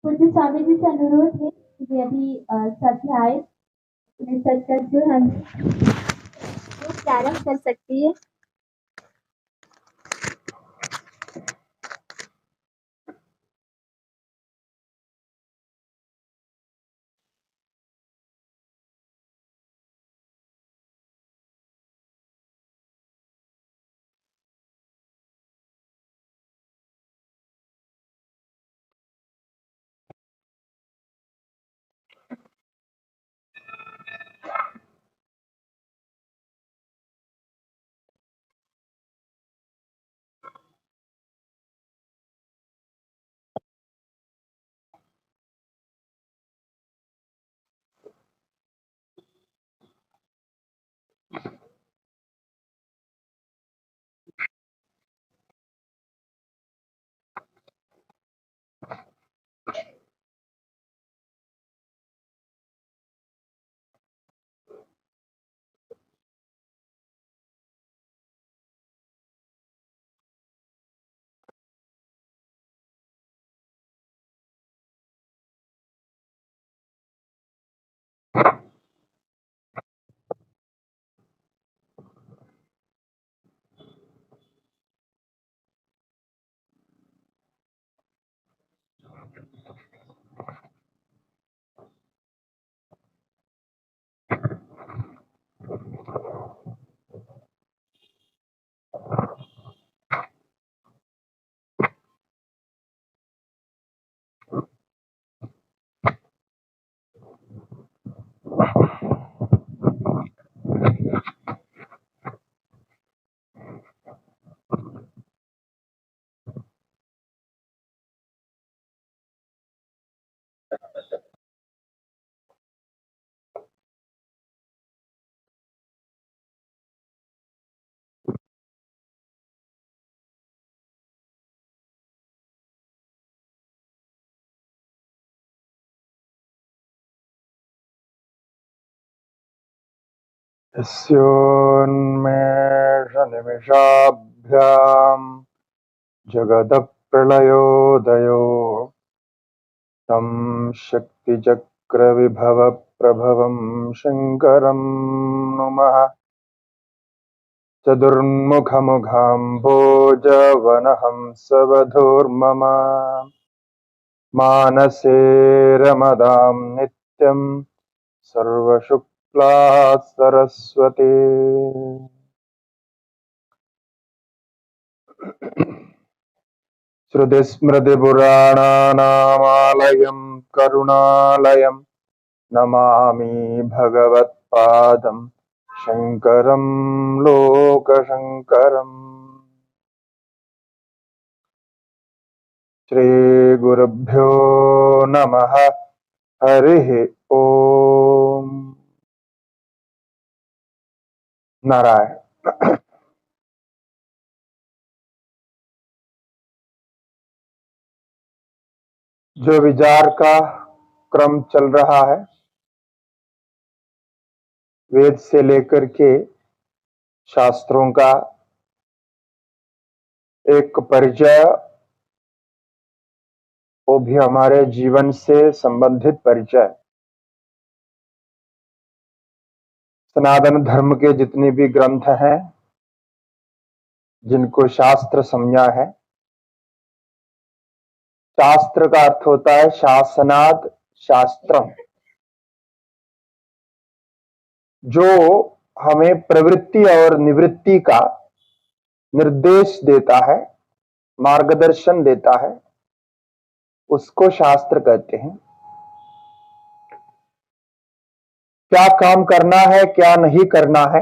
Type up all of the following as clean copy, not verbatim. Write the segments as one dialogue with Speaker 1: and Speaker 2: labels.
Speaker 1: पूज्य स्वामी जी से अनुरोध है कि अभी स्वाध्याय में सच कर जो हम प्रारंभ कर सकती है।
Speaker 2: यस्योन्मेषनिमिषाभ्याम् जगदप्रलयोदयो तं शक्तिचक्रविभवप्रभवं शङ्करं नुमः। चतुर्मुखमुखाम्भोजवनहंसवधूर्मम मानसे रमदां नित्यं सर्वशुक्ला सरस्वती। श्रुतिस्मृतिपुराणानामालयं करुणालयं नमामि भगवत्पादं शङ्करं लोकशङ्करम्। श्रीगुरुभ्यो नमः। हरिः ओम। नारायण। जो विचार का क्रम चल रहा है, वेद से लेकर के शास्त्रों का एक परिचय, वो भी हमारे जीवन से संबंधित परिचय। सनातन धर्म के जितने भी ग्रंथ हैं, जिनको शास्त्र संज्ञा है, शास्त्र का अर्थ होता है शासनाद शास्त्रम, जो हमें प्रवृत्ति और निवृत्ति का निर्देश देता है, मार्गदर्शन देता है, उसको शास्त्र कहते हैं। क्या काम करना है, क्या नहीं करना है,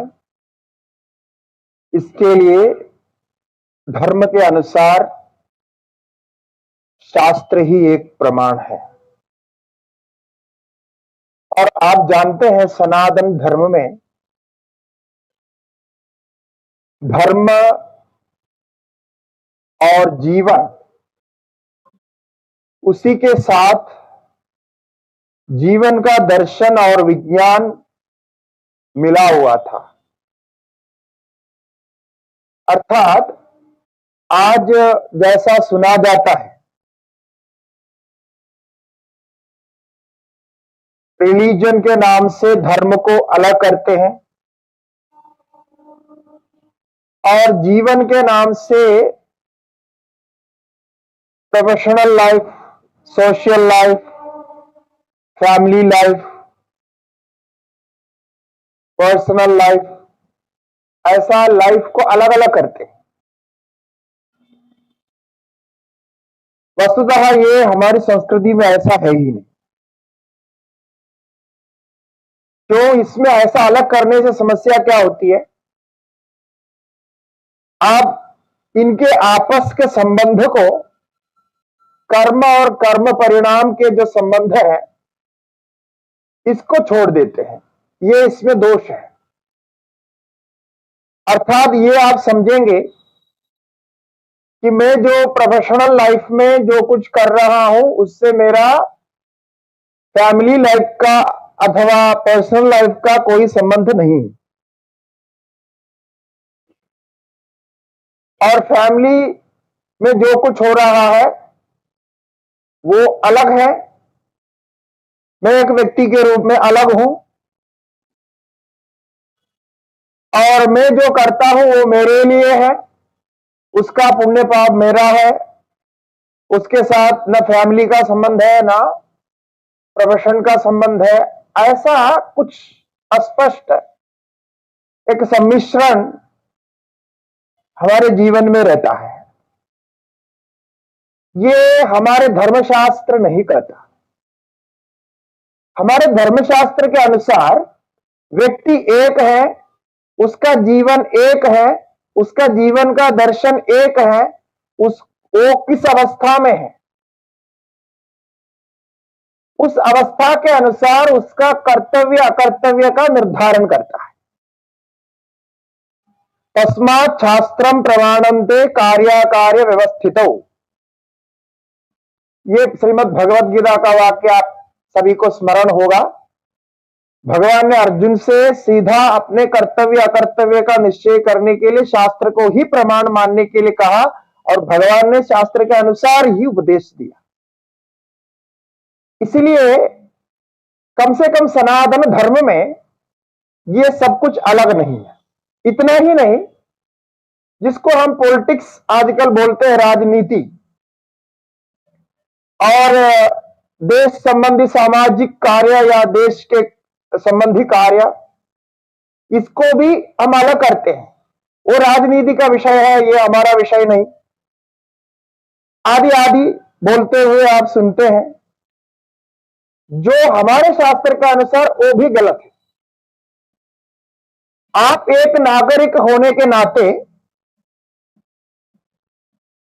Speaker 2: इसके लिए धर्म के अनुसार शास्त्र ही एक प्रमाण है। और आप जानते हैं, सनातन धर्म में धर्म और जीवन, उसी के साथ जीवन का दर्शन और विज्ञान मिला हुआ था। अर्थात आज जैसा सुना जाता है रिलीजन के नाम से धर्म को अलग करते हैं और जीवन के नाम से professional life, social life, family life, personal life, ऐसा लाइफ को अलग अलग करते हैं। वस्तुतः ये हमारी संस्कृति में ऐसा है ही नहीं। क्यों इसमें ऐसा अलग करने से समस्या क्या होती है? आप इनके आपस के संबंध को, कर्म और कर्म परिणाम के जो संबंध है, इसको छोड़ देते हैं। ये इसमें दोष है। अर्थात ये आप समझेंगे कि मैं जो प्रोफेशनल लाइफ में जो कुछ कर रहा हूं उससे मेरा फैमिली लाइफ का अथवा पर्सनल लाइफ का कोई संबंध नहीं, और फैमिली में जो कुछ हो रहा है वो अलग है। मैं एक व्यक्ति के रूप में अलग हूं और मैं जो करता हूं वो मेरे लिए है, उसका पुण्य पाप मेरा है, उसके साथ न फैमिली का संबंध है ना प्रोफेशन का संबंध है। ऐसा कुछ अस्पष्ट एक सम्मिश्रण हमारे जीवन में रहता है। ये हमारे धर्मशास्त्र नहीं कहता। हमारे धर्मशास्त्र के अनुसार व्यक्ति एक है, उसका जीवन एक है, उसका जीवन का दर्शन एक है, वो किस अवस्था में है उस अवस्था के अनुसार उसका कर्तव्य अकर्तव्य का निर्धारण करता है। तस्मात् शास्त्रम प्रमाणन्ते कार्याकार्य व्यवस्थितौ। ये श्रीमद् भगवद गीता का वाक्य आप सभी को स्मरण होगा। भगवान ने अर्जुन से सीधा अपने कर्तव्य अकर्तव्य का निश्चय करने के लिए शास्त्र को ही प्रमाण मानने के लिए कहा और भगवान ने शास्त्र के अनुसार ही उपदेश दिया। इसलिए कम से कम सनातन धर्म में ये सब कुछ अलग नहीं है। इतना ही नहीं, जिसको हम पॉलिटिक्स आजकल बोलते हैं, राजनीति और देश संबंधी सामाजिक कार्य या देश के संबंधी कार्य, इसको भी हम अलग करते हैं। वो राजनीति का विषय है, ये हमारा विषय नहीं, आदि आदि बोलते हुए आप सुनते हैं, जो हमारे शास्त्र के अनुसार वो भी गलत है। आप एक नागरिक होने के नाते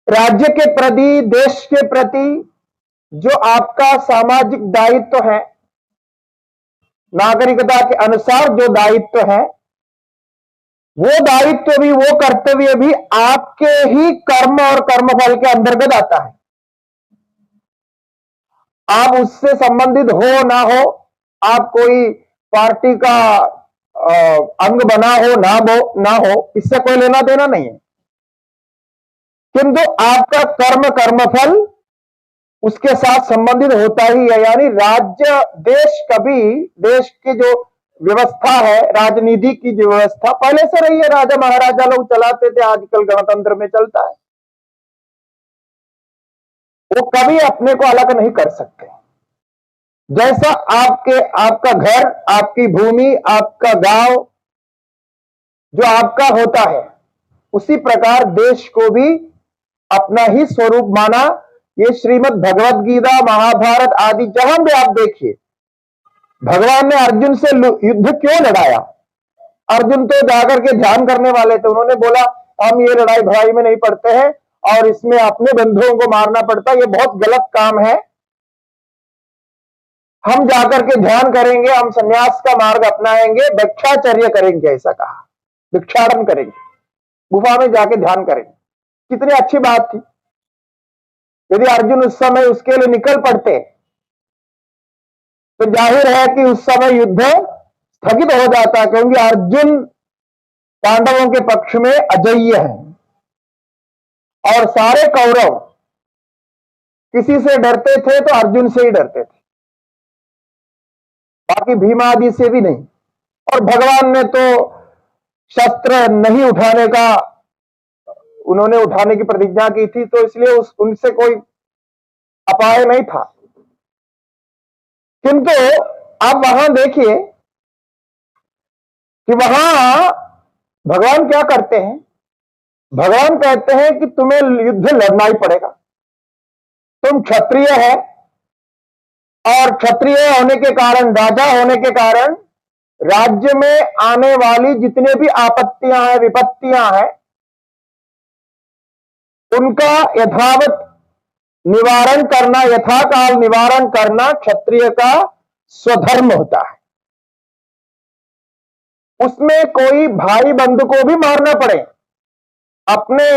Speaker 2: राज्य के प्रति, देश के प्रति जो आपका सामाजिक दायित्व है, नागरिकता के अनुसार जो दायित्व है, वो दायित्व भी, वो कर्तव्य भी आपके ही कर्म और कर्मफल के अंतर्गत आता है। आप उससे संबंधित हो ना हो, आप कोई पार्टी का अंग बना हो ना हो, इससे कोई लेना देना नहीं है, किंतु आपका कर्मफल उसके साथ संबंधित होता ही है। यानी राज्य, देश, कभी देश की जो व्यवस्था है, राजनीति की जो व्यवस्था पहले से रही है, राजा महाराजा लोग चलाते थे, आजकल गणतंत्र में चलता है, वो कभी अपने को अलग नहीं कर सकते। जैसा आपका घर, आपकी भूमि, आपका गांव जो आपका होता है, उसी प्रकार देश को भी अपना ही स्वरूप माना। ये श्रीमद् भगवद गीता, महाभारत आदि जहां भी आप देखिए, भगवान ने अर्जुन से युद्ध क्यों लड़ाया? अर्जुन तो जाकर के ध्यान करने वाले थे, उन्होंने बोला हम ये लड़ाई भड़ाई में नहीं पड़ते हैं और इसमें अपने बंधुओं को मारना पड़ता, ये बहुत गलत काम है, हम जाकर के ध्यान करेंगे, हम संन्यास का मार्ग अपनाएंगे, भिक्षाचर्य करेंगे, ऐसा कहा, भिक्षाटन करेंगे, गुफा में जाके ध्यान करेंगे। कितनी अच्छी बात थी। यदि अर्जुन उस समय उसके लिए निकल पड़ते तो जाहिर है कि उस समय युद्ध स्थगित हो जाता, क्योंकि अर्जुन पांडवों के पक्ष में अजेय है और सारे कौरव किसी से डरते थे तो अर्जुन से ही डरते थे। बाकी भीम आदि से भी नहीं। और भगवान ने तो शस्त्र नहीं उठाने का, उन्होंने उठाने की प्रतिज्ञा की थी, तो इसलिए उनसे कोई अपाय नहीं था। किंतु आप वहां देखिए कि वहां भगवान क्या करते हैं। भगवान कहते हैं कि तुम्हें युद्ध लड़ना ही पड़ेगा, तुम क्षत्रिय है, और क्षत्रिय होने के कारण, राजा होने के कारण राज्य में आने वाली जितने भी आपत्तियां हैं, विपत्तियां हैं, उनका यथावत निवारण करना, यथाकाल निवारण करना क्षत्रिय का स्वधर्म होता है। उसमें कोई भाई बंधु को भी मारना पड़े, अपने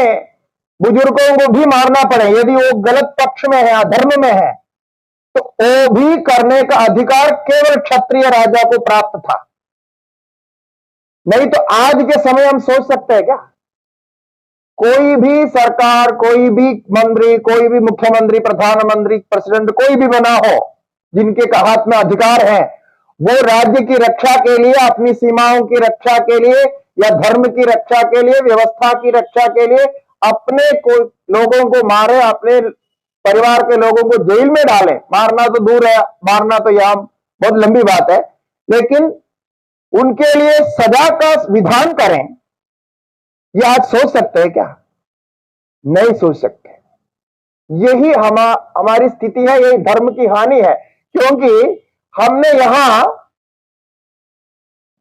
Speaker 2: बुजुर्गों को भी मारना पड़े, यदि वो गलत पक्ष में है, अधर्म में है, तो वो भी करने का अधिकार केवल क्षत्रिय राजा को प्राप्त था। नहीं तो आज के समय हम सोच सकते हैं क्या, कोई भी सरकार, कोई भी मंत्री, कोई भी मुख्यमंत्री, प्रधानमंत्री, प्रेसिडेंट, कोई भी बना हो, जिनके हाथ में अधिकार है, वो राज्य की रक्षा के लिए, अपनी सीमाओं की रक्षा के लिए, या धर्म की रक्षा के लिए, व्यवस्था की रक्षा के लिए अपने कोई लोगों को मारे, अपने परिवार के लोगों को जेल में डाले। मारना तो दूर है, मारना तो यहां बहुत लंबी बात है, लेकिन उनके लिए सजा का विधान करें, ये आज सोच सकते हैं क्या? नहीं सोच सकते। यही हमारी स्थिति है, यही धर्म की हानि है, क्योंकि हमने यहां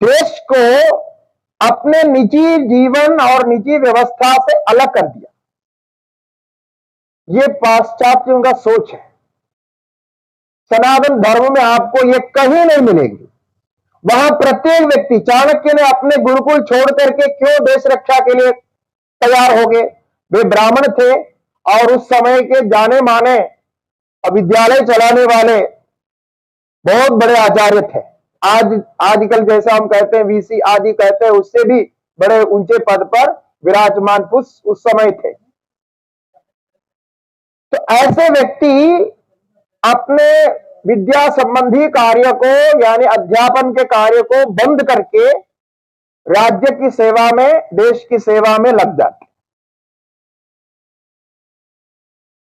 Speaker 2: देश को अपने निजी जीवन और निजी व्यवस्था से अलग कर दिया। ये पाश्चात्यों का सोच है। सनातन धर्म में आपको ये कहीं नहीं मिलेगी। वहां प्रत्येक व्यक्ति, चाणक्य ने अपने गुरुकुल छोड़ करके क्यों देश रक्षा के लिए तैयार हो गए? वे ब्राह्मण थे और उस समय के जाने माने विद्यालय चलाने वाले बहुत बड़े आचार्य थे। आजकल जैसा हम कहते हैं वीसी आदि कहते हैं, उससे भी बड़े ऊंचे पद पर विराजमान पुरुष उस समय थे। तो ऐसे व्यक्ति अपने विद्या संबंधी कार्य को, यानी अध्यापन के कार्य को बंद करके राज्य की सेवा में, देश की सेवा में लग जाते।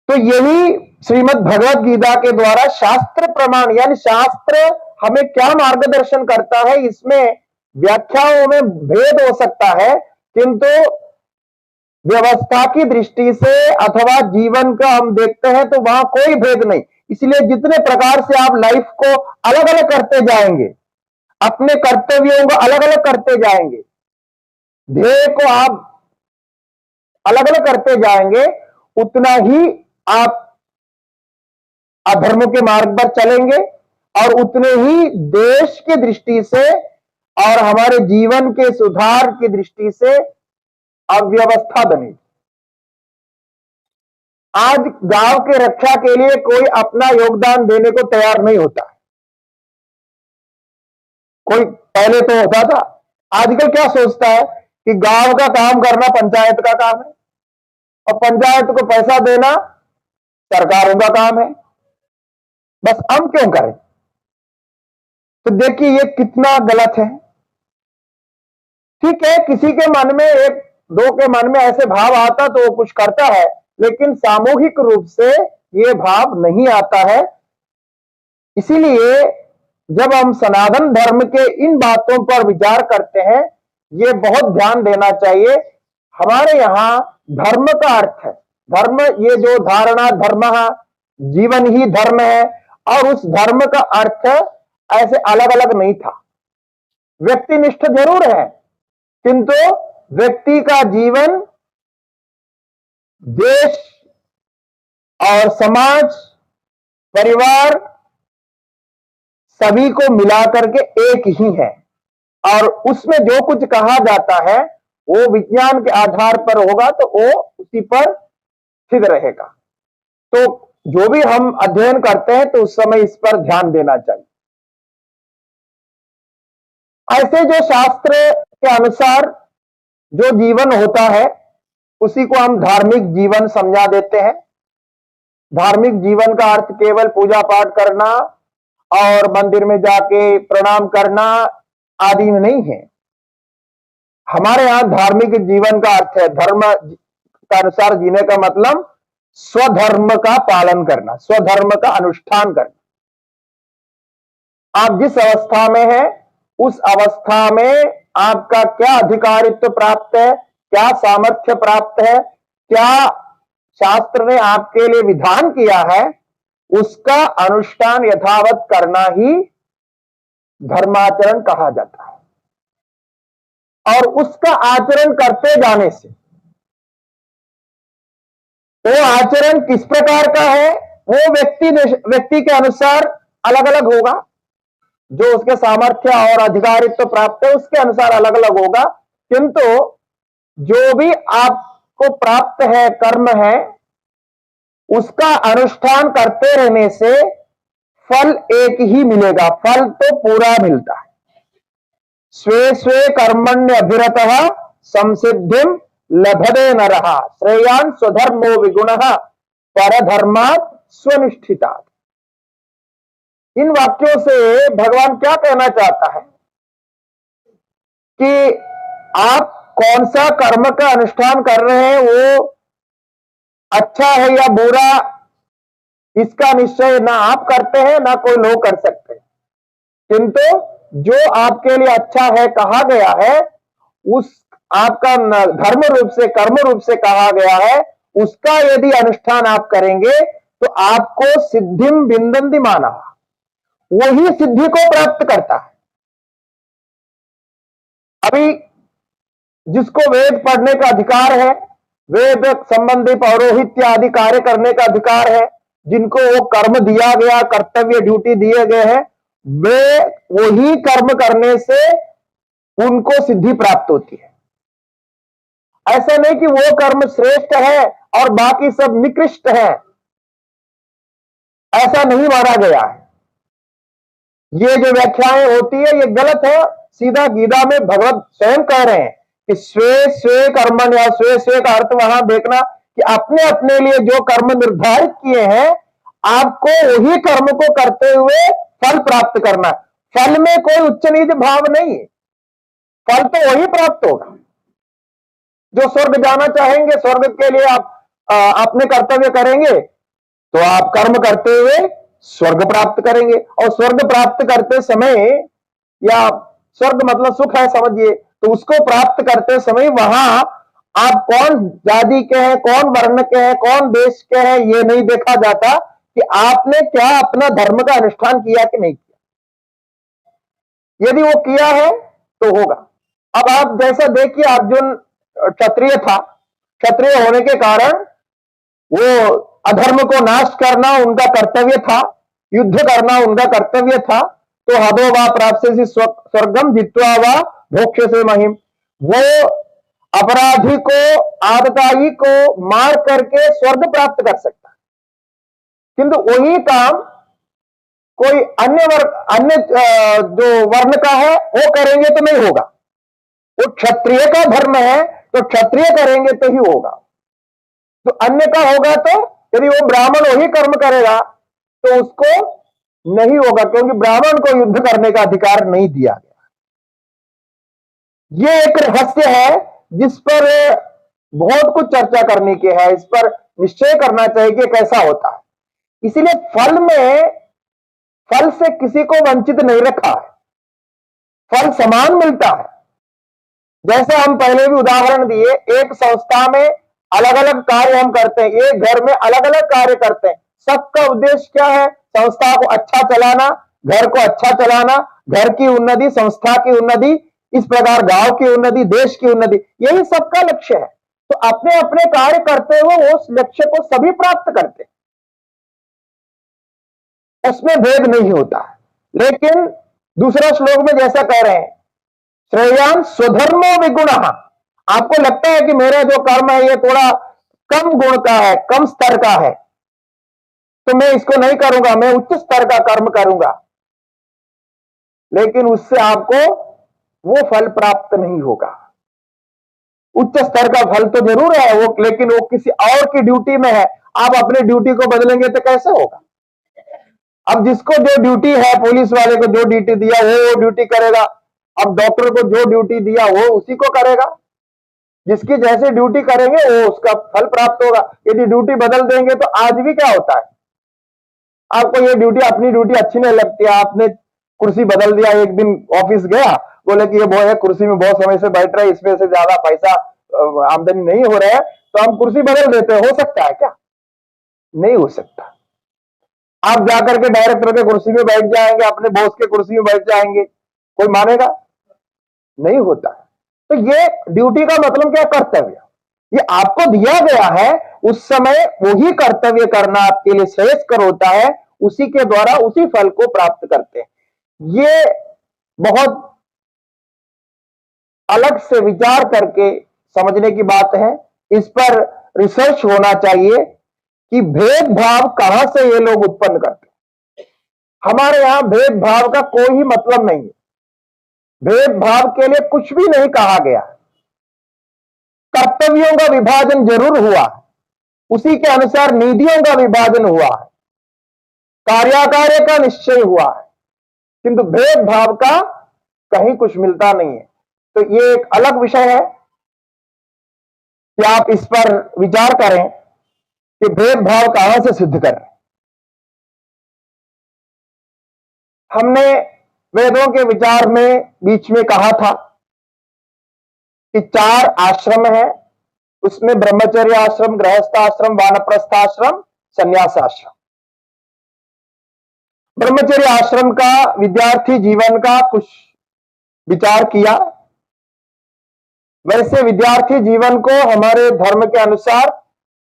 Speaker 2: तो यही श्रीमद् भगवत गीता के द्वारा शास्त्र प्रमाण, यानी शास्त्र हमें क्या मार्गदर्शन करता है, इसमें व्याख्याओं में भेद हो सकता है, किंतु व्यवस्था की दृष्टि से अथवा जीवन का हम देखते हैं तो वहां कोई भेद नहीं। इसलिए जितने प्रकार से आप लाइफ को अलग अलग करते जाएंगे, अपने कर्तव्यों को अलग अलग करते जाएंगे, ध्येय को आप अलग अलग करते जाएंगे, उतना ही आप अधर्म के मार्ग पर चलेंगे और उतने ही देश की दृष्टि से और हमारे जीवन के सुधार की दृष्टि से अव्यवस्था बनेगी। आज गांव के रक्षा के लिए कोई अपना योगदान देने को तैयार नहीं होता। कोई पहले तो होता था, आजकल क्या सोचता है कि गांव का काम करना पंचायत का काम है और पंचायत को पैसा देना सरकारों का काम है, बस हम क्यों करें? तो देखिए ये कितना गलत है। ठीक है, किसी के मन में, एक दो के मन में ऐसे भाव आता तो वो कुछ करता है, लेकिन सामूहिक रूप से ये भाव नहीं आता है। इसीलिए जब हम सनातन धर्म के इन बातों पर विचार करते हैं, ये बहुत ध्यान देना चाहिए। हमारे यहां धर्म का अर्थ है, धर्म, ये जो धारणा धर्म, जीवन ही धर्म है, और उस धर्म का अर्थ ऐसे अलग अलग नहीं था। व्यक्तिनिष्ठ जरूर है, किंतु व्यक्ति का जीवन देश और समाज, परिवार सभी को मिलाकर के एक ही है, और उसमें जो कुछ कहा जाता है वो विज्ञान के आधार पर होगा तो वो उसी पर स्थित रहेगा। तो जो भी हम अध्ययन करते हैं तो उस समय इस पर ध्यान देना चाहिए। ऐसे जो शास्त्र के अनुसार जो जीवन होता है उसी को हम धार्मिक जीवन समझा देते हैं। धार्मिक जीवन का अर्थ केवल पूजा पाठ करना और मंदिर में जाके प्रणाम करना आदि में नहीं है। हमारे यहां धार्मिक जीवन का अर्थ है, धर्म का अनुसार जीने का मतलब स्वधर्म का पालन करना, स्वधर्म का अनुष्ठान करना। आप जिस अवस्था में हैं उस अवस्था में आपका क्या अधिकारित्व प्राप्त है, क्या सामर्थ्य प्राप्त है, क्या शास्त्र ने आपके लिए विधान किया है, उसका अनुष्ठान यथावत करना ही धर्माचरण कहा जाता है। और उसका आचरण करते जाने से वो आचरण किस प्रकार का है वो व्यक्ति के अनुसार अलग अलग होगा। जो उसके सामर्थ्य और अधिकारित्व प्राप्त है उसके अनुसार अलग अलग होगा, किंतु जो भी आपको प्राप्त है कर्म है उसका अनुष्ठान करते रहने से फल एक ही मिलेगा, फल तो पूरा मिलता है। स्वे स्वे कर्मण्य अभिरतः संसिद्धिम लभते नरः श्रेयान् स्वधर्मो विगुणः परधर्मात् स्वनिष्ठितात्। इन वाक्यों से भगवान क्या कहना चाहता है कि आप कौन सा कर्म का अनुष्ठान कर रहे हैं, वो अच्छा है या बुरा, इसका निश्चय ना आप करते हैं ना कोई लोग कर सकते हैं, किंतु जो आपके लिए अच्छा है कहा गया है, उस आपका धर्म रूप से कर्म रूप से कहा गया है, उसका यदि अनुष्ठान आप करेंगे तो आपको सिद्धिम विंदन्ति माना, वही सिद्धि को प्राप्त करता है। अभी जिसको वेद पढ़ने का अधिकार है, वेद संबंधी पौरोहित्य आदि कार्य करने का अधिकार है, जिनको वो कर्म दिया गया, कर्तव्य ड्यूटी दिए गए हैं, वे वही कर्म करने से उनको सिद्धि प्राप्त होती है। ऐसा नहीं कि वो कर्म श्रेष्ठ है और बाकी सब निकृष्ट है, ऐसा नहीं माना गया है। ये जो व्याख्याएं होती है ये गलत है। सीधा गीता में भगवत स्वयं कह रहे हैं कि स्वे स्वे कर्मण, या स्वे स्वे का अर्थ वहां देखना कि अपने अपने लिए जो कर्म निर्धारित किए हैं आपको वही कर्म को करते हुए फल प्राप्त करना। फल में कोई उच्च नीच भाव नहीं है, फल तो वही प्राप्त होगा। जो स्वर्ग जाना चाहेंगे, स्वर्ग के लिए आप अपने कर्तव्य करेंगे तो आप कर्म करते हुए स्वर्ग प्राप्त करेंगे। और स्वर्ग प्राप्त करते समय, या स्वर्ग मतलब सुख है समझिए, तो उसको प्राप्त करते समय वहां आप कौन जाति के हैं, कौन वर्ण के हैं, कौन देश के हैं, ये नहीं देखा जाता कि आपने क्या अपना धर्म का अनुष्ठान किया कि नहीं किया। यदि वो किया है तो होगा। अब आप जैसा देखिए, अर्जुन क्षत्रिय था, क्षत्रिय होने के कारण वो अधर्म को नाश करना उनका कर्तव्य था, युद्ध करना उनका कर्तव्य था। तो हदो वा प्राप्स्यसि स्वर्गम जित्वा वा भोक्ष्यसे महिम, वो अपराधी को, आततायी को मार करके स्वर्ग प्राप्त कर सकता है, किंतु वही काम कोई अन्य जो वर्ण का है वो करेंगे तो नहीं होगा। वो क्षत्रिय का धर्म है तो क्षत्रिय करेंगे तो ही होगा, तो अन्य का होगा तो यदि वो ब्राह्मण वही कर्म करेगा तो उसको नहीं होगा, क्योंकि ब्राह्मण को युद्ध करने का अधिकार नहीं दिया गया। ये एक रहस्य है जिस पर बहुत कुछ चर्चा करने की है, इस पर निश्चय करना चाहिए कि कैसा होता है। इसीलिए फल से किसी को वंचित नहीं रखा है, फल समान मिलता है। जैसे हम पहले भी उदाहरण दिए, एक संस्था में अलग अलग कार्य हम करते हैं, एक घर में अलग अलग कार्य करते हैं, सबका उद्देश्य क्या है? संस्था को अच्छा चलाना, घर को अच्छा चलाना, घर की उन्नति, संस्था की उन्नति, इस प्रकार गांव की उन्नति, देश की उन्नति, यही सबका लक्ष्य है। तो अपने अपने कार्य करते हुए उस लक्ष्य को सभी प्राप्त करते हैं, उसमें भेद नहीं होता है। लेकिन दूसरा श्लोक में जैसा कह रहे हैं, श्रेयान् स्वधर्मो विगुणः, आपको लगता है कि मेरा जो कर्म है ये थोड़ा कम गुण का है, कम स्तर का है, तो मैं इसको नहीं करूंगा, मैं उच्च स्तर का कर्म करूंगा, लेकिन उससे आपको वो फल प्राप्त नहीं होगा। उच्च स्तर का फल तो जरूर है वो, लेकिन वो किसी और की ड्यूटी में है, आप अपनी ड्यूटी को बदलेंगे तो कैसे होगा? अब जिसको जो ड्यूटी है, पुलिस वाले को जो ड्यूटी दिया वो ड्यूटी करेगा। अब डॉक्टर को जो ड्यूटी दिया वो उसी को करेगा। जिसकी जैसे ड्यूटी करेंगे वो उसका फल प्राप्त होगा। यदि ड्यूटी बदल देंगे तो आज भी क्या होता है, आपको ये ड्यूटी, अपनी ड्यूटी अच्छी नहीं लगती है, आपने कुर्सी बदल दिया, एक दिन ऑफिस गया, बोले कि ये वो है कुर्सी में बहुत समय से बैठ रहे, इसमें से ज्यादा पैसा आमदनी नहीं हो रहा है, तो हम कुर्सी बदल देते हैं। हो सकता है क्या? नहीं हो सकता। आप जाकर के डायरेक्टर के कुर्सी में बैठ जाएंगे, अपने बॉस के कुर्सी में बैठ जाएंगे, कोई मानेगा? नहीं होता। तो ये ड्यूटी का मतलब क्या? कर्तव्य। ये आपको दिया गया है, उस समय वही कर्तव्य करना आपके लिए श्रेयस्कर होता है, उसी के द्वारा उसी फल को प्राप्त करते हैं। ये बहुत अलग से विचार करके समझने की बात है। इस पर रिसर्च होना चाहिए कि भेदभाव कहां से ये लोग उत्पन्न करते हैं। हमारे यहां भेदभाव का कोई ही मतलब नहीं है। भेदभाव के लिए कुछ भी नहीं कहा गया। कर्तव्यों का विभाजन जरूर हुआ, उसी के अनुसार निधियों का विभाजन हुआ है, कार्याकार्य का निश्चय हुआ है, किंतु भेदभाव का कहीं कुछ मिलता नहीं है। तो ये एक अलग विषय है कि आप इस पर विचार करें कि भेदभाव कहां से सिद्ध करें। हमने वेदों के विचार में बीच में कहा था कि 4 आश्रम है, उसमें ब्रह्मचर्य आश्रम, गृहस्थ आश्रम, वानप्रस्थ आश्रम, संन्यास आश्रम। ब्रह्मचर्य आश्रम का विद्यार्थी जीवन का कुछ विचार किया। वैसे विद्यार्थी जीवन को हमारे धर्म के अनुसार,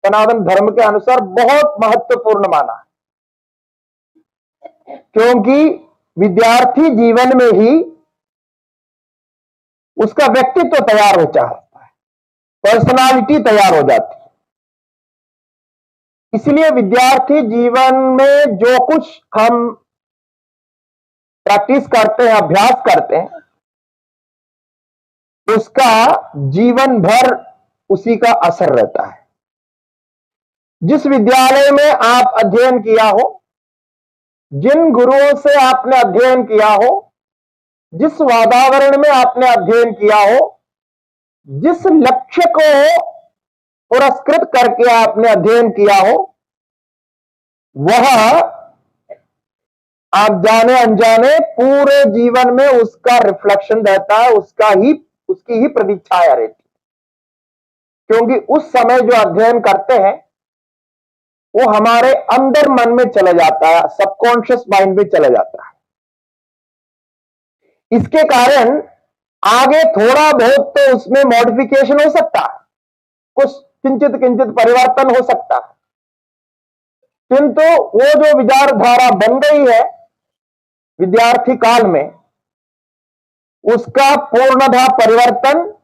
Speaker 2: सनातन धर्म के अनुसार बहुत महत्वपूर्ण माना है, क्योंकि विद्यार्थी जीवन में ही उसका व्यक्तित्व तैयार हो जाता है, पर्सनालिटी तैयार हो जाती है। इसलिए विद्यार्थी जीवन में जो कुछ हम प्रैक्टिस करते हैं, अभ्यास करते हैं, उसका जीवन भर उसी का असर रहता है। जिस विद्यालय में आप अध्ययन किया हो, जिन गुरुओं से आपने अध्ययन किया हो, जिस वातावरण में आपने अध्ययन किया हो, जिस लक्ष्य को पुरस्कृत करके आपने अध्ययन किया हो, वह आप जाने अनजाने पूरे जीवन में उसका रिफ्लेक्शन रहता है, उसकी ही प्रतीक्षाया रहती है। क्योंकि उस समय जो अध्ययन करते हैं वो हमारे अंदर मन में चला जाता है, सबकॉन्शियस माइंड में चला जाता है। इसके कारण आगे थोड़ा बहुत तो उसमें मॉडिफिकेशन हो सकता है, कुछ किंचित किंचित परिवर्तन हो सकता है, किंतु वो जो विचारधारा बन गई है विद्यार्थी काल में, उसका पूर्णतः परिवर्तन,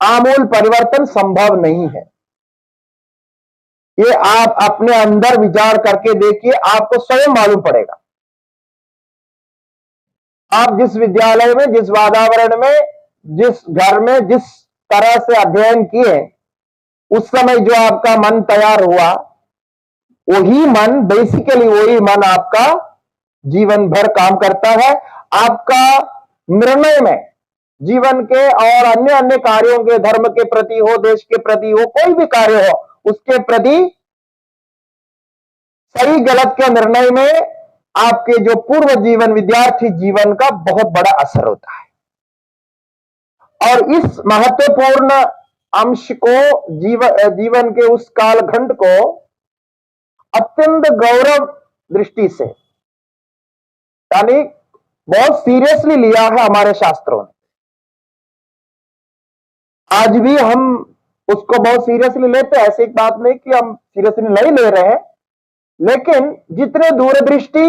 Speaker 2: आमूल परिवर्तन संभव नहीं है। ये आप अपने अंदर विचार करके देखिए, आपको स्वयं मालूम पड़ेगा। आप जिस विद्यालय में, जिस वातावरण में, जिस घर में जिस तरह से अध्ययन किए, उस समय जो आपका मन तैयार हुआ, वही मन, बेसिकली वही मन आपका जीवन भर काम करता है। आपका निर्णय में, जीवन के और अन्य अन्य कार्यों के, धर्म के प्रति हो, देश के प्रति हो, कोई भी कार्य हो, उसके प्रति सही गलत के निर्णय में आपके जो पूर्व जीवन, विद्यार्थी जीवन का बहुत बड़ा असर होता है। और इस महत्वपूर्ण अंश को, जीवन के उस कालखंड को अत्यंत गौरव दृष्टि से, यानी बहुत सीरियसली लिया है हमारे शास्त्रों ने। आज भी हम उसको बहुत सीरियसली लेते हैं, ऐसी एक बात नहीं कि हम सीरियसली नहीं ले रहे हैं, लेकिन जितने दूरदृष्टि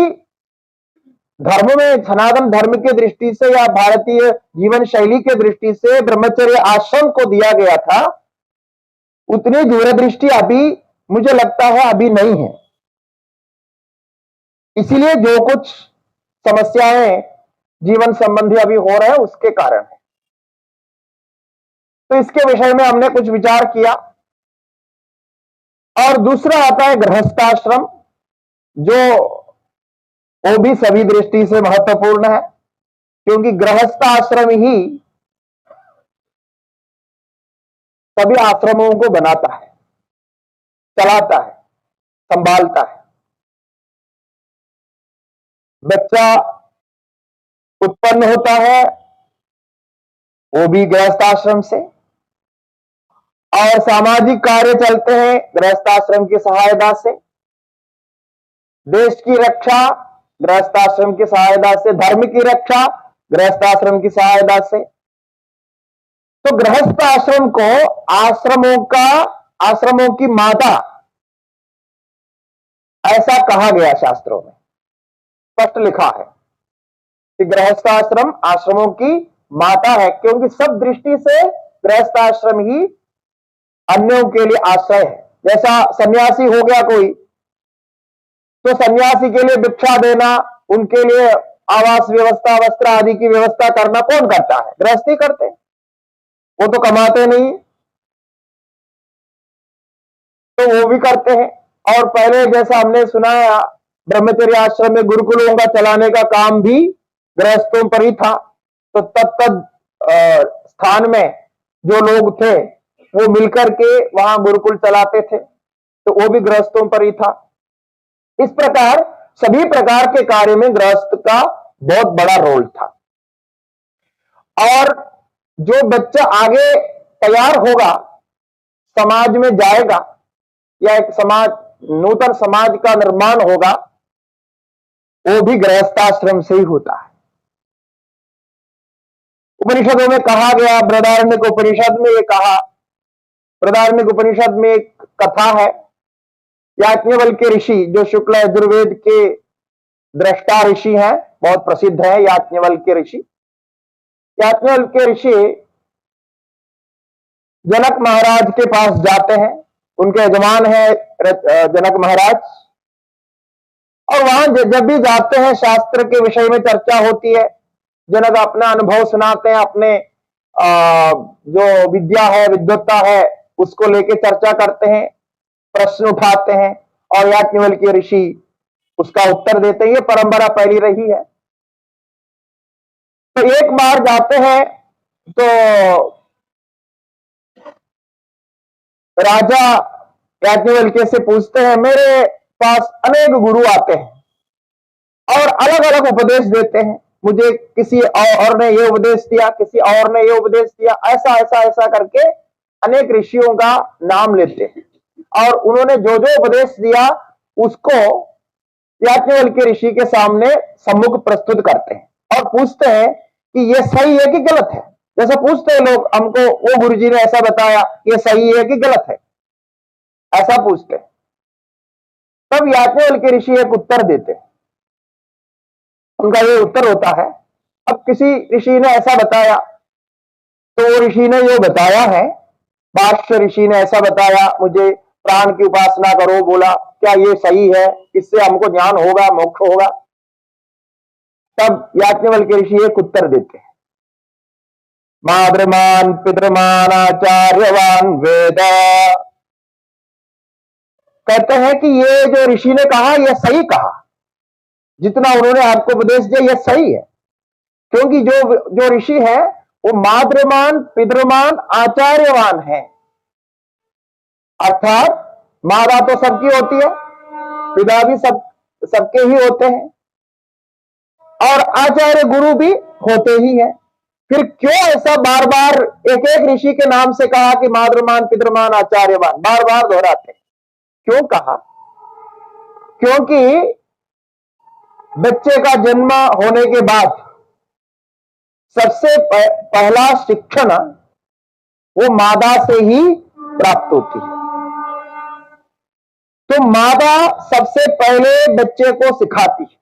Speaker 2: धर्म में, सनातन धर्म की दृष्टि से या भारतीय जीवन शैली के दृष्टि से ब्रह्मचर्य आश्रम को दिया गया था, उतनी दूरदृष्टि अभी मुझे लगता है अभी नहीं है। इसीलिए जो कुछ समस्याएं जीवन संबंधी अभी हो रहे हैं उसके कारण है। तो इसके विषय में हमने कुछ विचार किया। और दूसरा आता है गृहस्थाश्रम, जो वो भी सभी दृष्टि से महत्वपूर्ण है, क्योंकि गृहस्थ आश्रम ही सभी आश्रमों को बनाता है, चलाता है, संभालता है। बच्चा उत्पन्न होता है वो भी गृहस्थ आश्रम से, और सामाजिक कार्य चलते हैं गृहस्थ आश्रम की सहायता से, देश की रक्षा गृहस्थ आश्रम की सहायता से, धर्म की रक्षा गृहस्थ आश्रम की सहायता से। तो गृहस्थ आश्रम को आश्रमों की माता ऐसा कहा गया शास्त्रों में, स्पष्ट लिखा है कि गृहस्थ आश्रम आश्रमों की माता है, क्योंकि सब दृष्टि से गृहस्थ आश्रम ही अन्यों के लिए आश्रय है। जैसा सन्यासी हो गया कोई, तो सन्यासी के लिए भिक्षा देना, उनके लिए आवास व्यवस्था, वस्त्र आदि की व्यवस्था करना कौन करता है? गृहस्थी करते हैं, वो तो कमाते नहीं, तो वो भी करते हैं। और पहले जैसा हमने सुना है, ब्रह्मचर्य आश्रम में गुरुकुलों का चलाने का काम भी गृहस्थों पर ही था, तो तत्त स्थान में जो लोग थे वो मिलकर के वहां गुरुकुल चलाते थे, तो वो भी गृहस्थों पर ही था। इस प्रकार सभी प्रकार के कार्य में गृहस्थ का बहुत बड़ा रोल था। और जो बच्चा आगे तैयार होगा, समाज में जाएगा, या एक नूतन समाज का निर्माण होगा, वो भी गृहस्थाश्रम से ही होता है। उपनिषदों में कहा गया, बृहदारण्यक उपनिषद में ये कहा, बृहदारण्यक उपनिषद में एक कथा है, याज्ञवल्क्य ऋषि जो शुक्ल यजुर्वेद के दृष्टा ऋषि हैं, बहुत प्रसिद्ध है याज्ञवल्क्य ऋषि। याज्ञवल्क्य ऋषि जनक महाराज के पास जाते हैं, उनके यजमान है जनक महाराज, और वहां जब भी जाते हैं शास्त्र के विषय में चर्चा होती है, जनक अपना अनुभव सुनाते हैं, अपने जो विद्या है, विद्वत्ता है, उसको लेके चर्चा करते हैं, प्रश्न उठाते हैं, और याज्ञवल्क्य ऋषि उसका उत्तर देते हैं। ये परंपरा फैली रही है। तो एक बार जाते हैं तो राजा याज्ञवल्क्य से पूछते हैं, मेरे पास अनेक गुरु आते हैं और अलग अलग उपदेश देते हैं, मुझे किसी और ने ये उपदेश दिया, किसी और ने ये उपदेश दिया, ऐसा ऐसा ऐसा करके अनेक ऋषियों का नाम लेते हैं, और उन्होंने जो जो उपदेश दिया उसको याज्ञवल्क्य ऋषि के सामने सम्मुख प्रस्तुत करते हैं और पूछते हैं कि ये सही है कि गलत है। जैसे पूछते हैं लोग हमको, वो गुरुजी ने ऐसा बताया, ये सही है कि गलत है, ऐसा पूछते हैं। तब याज्ञवल्क्य ऋषि एक उत्तर देते हैं। उनका ये उत्तर होता है, अब किसी ऋषि ने ऐसा बताया, तो वो ऋषि ने ये बताया है, भाष्य ऋषि ने ऐसा बताया, मुझे प्राण की उपासना करो, बोला क्या ये सही है, इससे हमको ज्ञान होगा, मोक्ष होगा। तब याज्ञवल्क्य ऋषि एक उत्तर देते हैं, माद्रमान पितृमान आचार्यवान वेद। कहते हैं कि ये जो ऋषि ने कहा यह सही कहा, जितना उन्होंने आपको उपदेश दिया यह सही है, क्योंकि जो ऋषि है वो माद्रमान पितृमान आचार्यवान है, अर्थात माता तो सबकी होती है, पिता भी सबके ही होते हैं, और आचार्य गुरु भी होते ही हैं। फिर क्यों ऐसा बार बार एक एक ऋषि के नाम से कहा कि माद्रमान पितृमान आचार्यवान, बार बार दोहराते? क्यों कहा? क्योंकि बच्चे का जन्म होने के बाद सबसे पहला शिक्षण वो मादा से ही प्राप्त होती है। तो मादा सबसे पहले बच्चे को सिखाती है।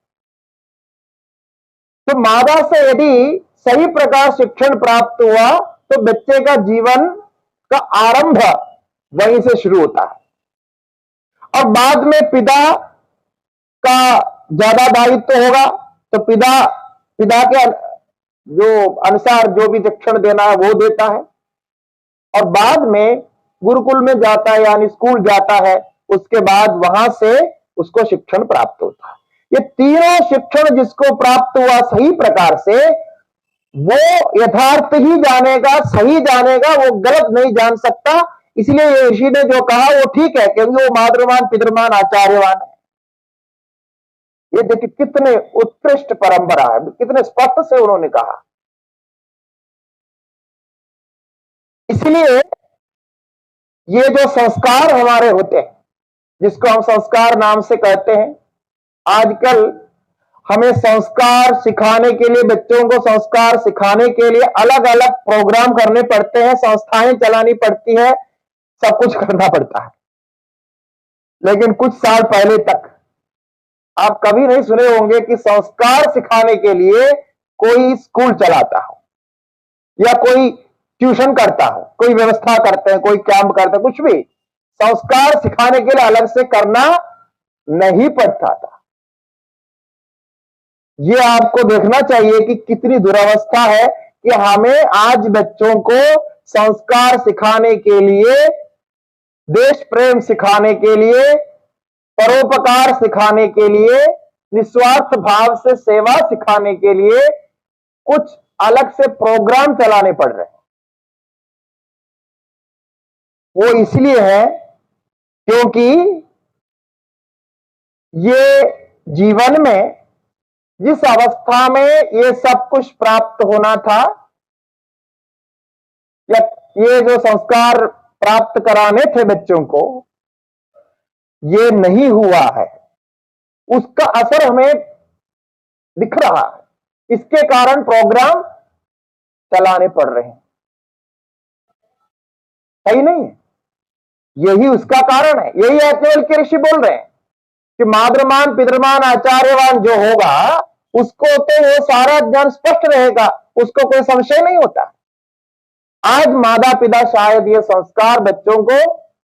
Speaker 2: तो मादा से यदि सही प्रकार शिक्षण प्राप्त हुआ तो बच्चे का जीवन का आरंभ वहीं से शुरू होता है, और बाद में पिता का ज्यादा दायित्व होगा, तो पिता के जो अनुसार जो भी शिक्षण देना है वो देता है, और बाद में गुरुकुल में जाता है यानी स्कूल जाता है, उसके बाद वहां से उसको शिक्षण प्राप्त होता है। ये तीनों शिक्षण जिसको प्राप्त हुआ सही प्रकार से, वो यथार्थ ही जानेगा, सही जानेगा, वो गलत नहीं जान सकता। इसलिए ये ऋषि ने जो कहा वो ठीक है, क्योंकि वो मातृमान पितृमान आचार्यवान है। ये देखिए कितने उत्कृष्ट परंपरा है, कितने स्पष्ट से उन्होंने कहा। इसलिए ये जो संस्कार हमारे होते हैं, जिसको हम संस्कार नाम से कहते हैं, आजकल हमें संस्कार सिखाने के लिए, बच्चों को संस्कार सिखाने के लिए अलग अलग प्रोग्राम करने पड़ते हैं, संस्थाएं चलानी पड़ती है, सब कुछ करना पड़ता है। लेकिन कुछ साल पहले तक आप कभी नहीं सुने होंगे कि संस्कार सिखाने के लिए कोई स्कूल चलाता हो या कोई ट्यूशन करता हो, कोई व्यवस्था करते हैं, कोई कैंप करते हैं, कुछ भी संस्कार सिखाने के लिए अलग से करना नहीं पड़ता था। ये आपको देखना चाहिए कि कितनी दुरावस्था है कि हमें आज बच्चों को संस्कार सिखाने के लिए, देश प्रेम सिखाने के लिए, परोपकार सिखाने के लिए, निस्वार्थ भाव से सेवा सिखाने के लिए कुछ अलग से प्रोग्राम चलाने पड़ रहे हैं। वो इसलिए है क्योंकि ये जीवन में जिस अवस्था में ये सब कुछ प्राप्त होना था, या ये जो संस्कार प्राप्त कराने थे बच्चों को, ये नहीं हुआ है, उसका असर हमें दिख रहा है। इसके कारण प्रोग्राम चलाने पड़ रहे हैं, सही नहीं है? यही उसका कारण है। यही केवल के ऋषि बोल रहे हैं कि माद्रमान पितृमान आचार्यवान जो होगा उसको तो वो सारा ज्ञान स्पष्ट रहेगा, उसको कोई संशय नहीं होता। आज माता पिता शायद ये संस्कार बच्चों को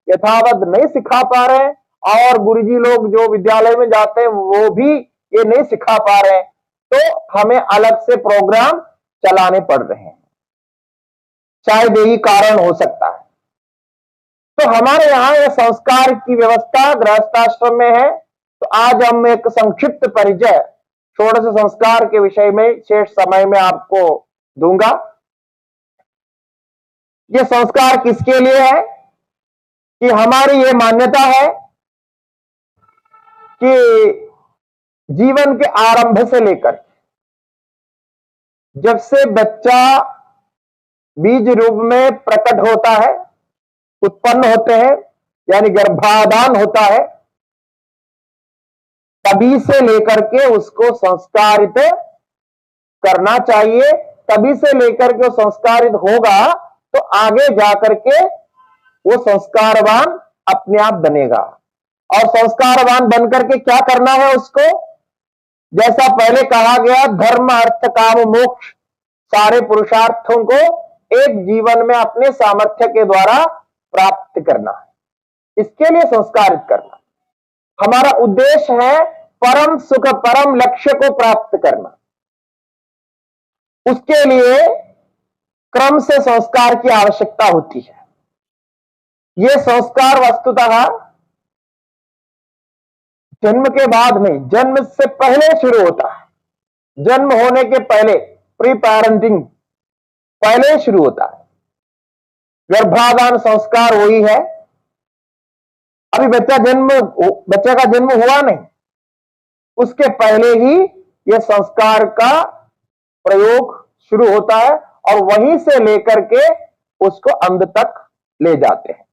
Speaker 2: यथावत नहीं सिखा पा रहे हैं, और गुरुजी लोग जो विद्यालय में जाते हैं वो भी ये नहीं सिखा पा रहे हैं, तो हमें अलग से प्रोग्राम चलाने पड़ रहे हैं। शायद यही कारण हो सकता है। तो हमारे यहां यह संस्कार की व्यवस्था गृहस्थाश्रम में है। तो आज हम एक संक्षिप्त परिचय षोडश संस्कार के विषय में शेष समय में आपको दूंगा। यह संस्कार किसके लिए है कि हमारी यह मान्यता है कि जीवन के आरंभ से लेकर जब से बच्चा बीज रूप में प्रकट होता है, उत्पन्न होते हैं, यानी गर्भाधान होता है, तभी से लेकर के उसको संस्कारित करना चाहिए। तभी से लेकर के वो संस्कारित होगा तो आगे जाकर के वो संस्कारवान अपने आप बनेगा। और संस्कारवान बनकर के क्या करना है उसको? जैसा पहले कहा गया, धर्म अर्थ काम मोक्ष सारे पुरुषार्थों को एक जीवन में अपने सामर्थ्य के द्वारा प्राप्त करना है। इसके लिए संस्कारित करना हमारा उद्देश्य है, परम सुख परम लक्ष्य को प्राप्त करना। उसके लिए क्रम से संस्कार की आवश्यकता होती है। यह संस्कार वस्तुतः जन्म के बाद नहीं, जन्म से पहले शुरू होता है। जन्म होने के पहले, प्री पेरेंटिंग पहले शुरू होता है। गर्भाधान संस्कार वही है। अभी बच्चे का जन्म हुआ नहीं, उसके पहले ही यह संस्कार का प्रयोग शुरू होता है, और वहीं से लेकर के उसको अंत तक ले जाते हैं।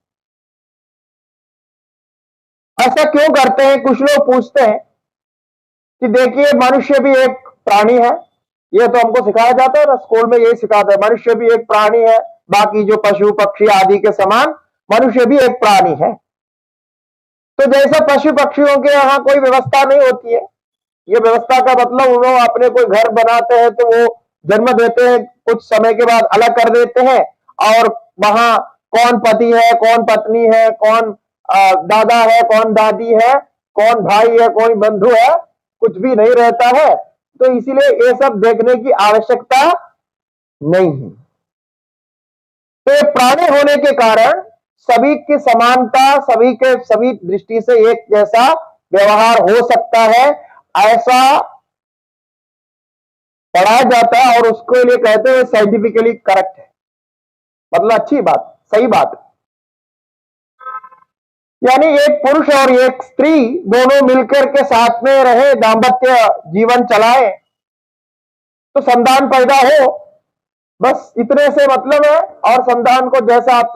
Speaker 2: ऐसा क्यों करते हैं? कुछ लोग पूछते हैं कि देखिए मनुष्य भी एक प्राणी है। यह तो हमको सिखाया जाता है ना, स्कूल में यही सिखाते हैं, मनुष्य भी एक प्राणी है, बाकी जो पशु पक्षी आदि के समान मनुष्य भी एक प्राणी है। तो जैसे पशु पक्षियों के यहाँ कोई व्यवस्था नहीं होती है, ये व्यवस्था का मतलब वो अपने कोई घर बनाते हैं तो वो जन्म देते हैं, कुछ समय के बाद अलग कर देते हैं, और वहां कौन पति है, कौन पत्नी है, कौन दादा है, कौन दादी है, कौन भाई है, कौन बंधु है, कुछ भी नहीं रहता है। तो इसीलिए ये सब देखने की आवश्यकता नहीं है। तो ये प्राणी होने के कारण सभी की समानता, सभी के सभी दृष्टि से एक जैसा व्यवहार हो सकता है, ऐसा पढ़ाया जाता है और उसके लिए कहते हैं साइंटिफिकली करेक्ट है, मतलब अच्छी बात, सही बात। यानी एक पुरुष और एक स्त्री दोनों मिलकर के साथ में रहे, दाम्पत्य जीवन चलाए तो संतान पैदा हो, बस इतने से मतलब है। और संतान को जैसा आप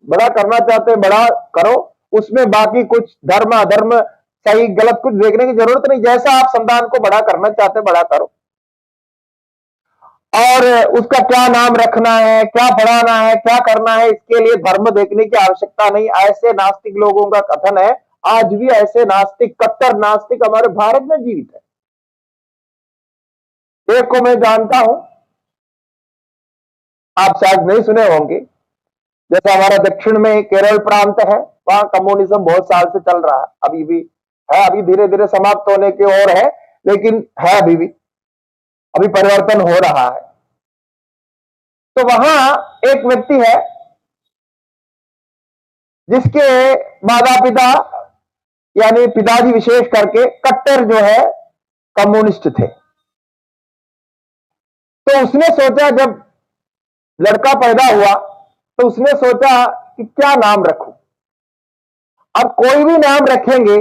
Speaker 2: बड़ा करना चाहते हैं बड़ा करो, उसमें बाकी कुछ धर्म अधर्म सही गलत कुछ देखने की जरूरत नहीं, जैसा आप संतान को बड़ा करना चाहते हैं बड़ा करो। और उसका क्या नाम रखना है, क्या पढ़ाना है, क्या करना है, इसके लिए धर्म देखने की आवश्यकता नहीं। ऐसे नास्तिक लोगों का कथन है, आज भी ऐसे नास्तिक, कट्टर नास्तिक हमारे भारत में जीवित है। एक को मैं जानता हूं, आप शायद नहीं सुने होंगे, जैसे हमारा दक्षिण में केरल प्रांत है, वहां कम्युनिज्म बहुत साल से चल रहा है, अभी भी है, अभी धीरे धीरे समाप्त होने की ओर है, लेकिन है अभी भी, अभी परिवर्तन हो रहा है। तो वहां एक व्यक्ति है जिसके माता पिता यानी पिताजी विशेष करके कट्टर जो है कम्युनिस्ट थे। तो उसने सोचा, जब लड़का पैदा हुआ तो उसने सोचा कि क्या नाम रखूं। अब कोई भी नाम रखेंगे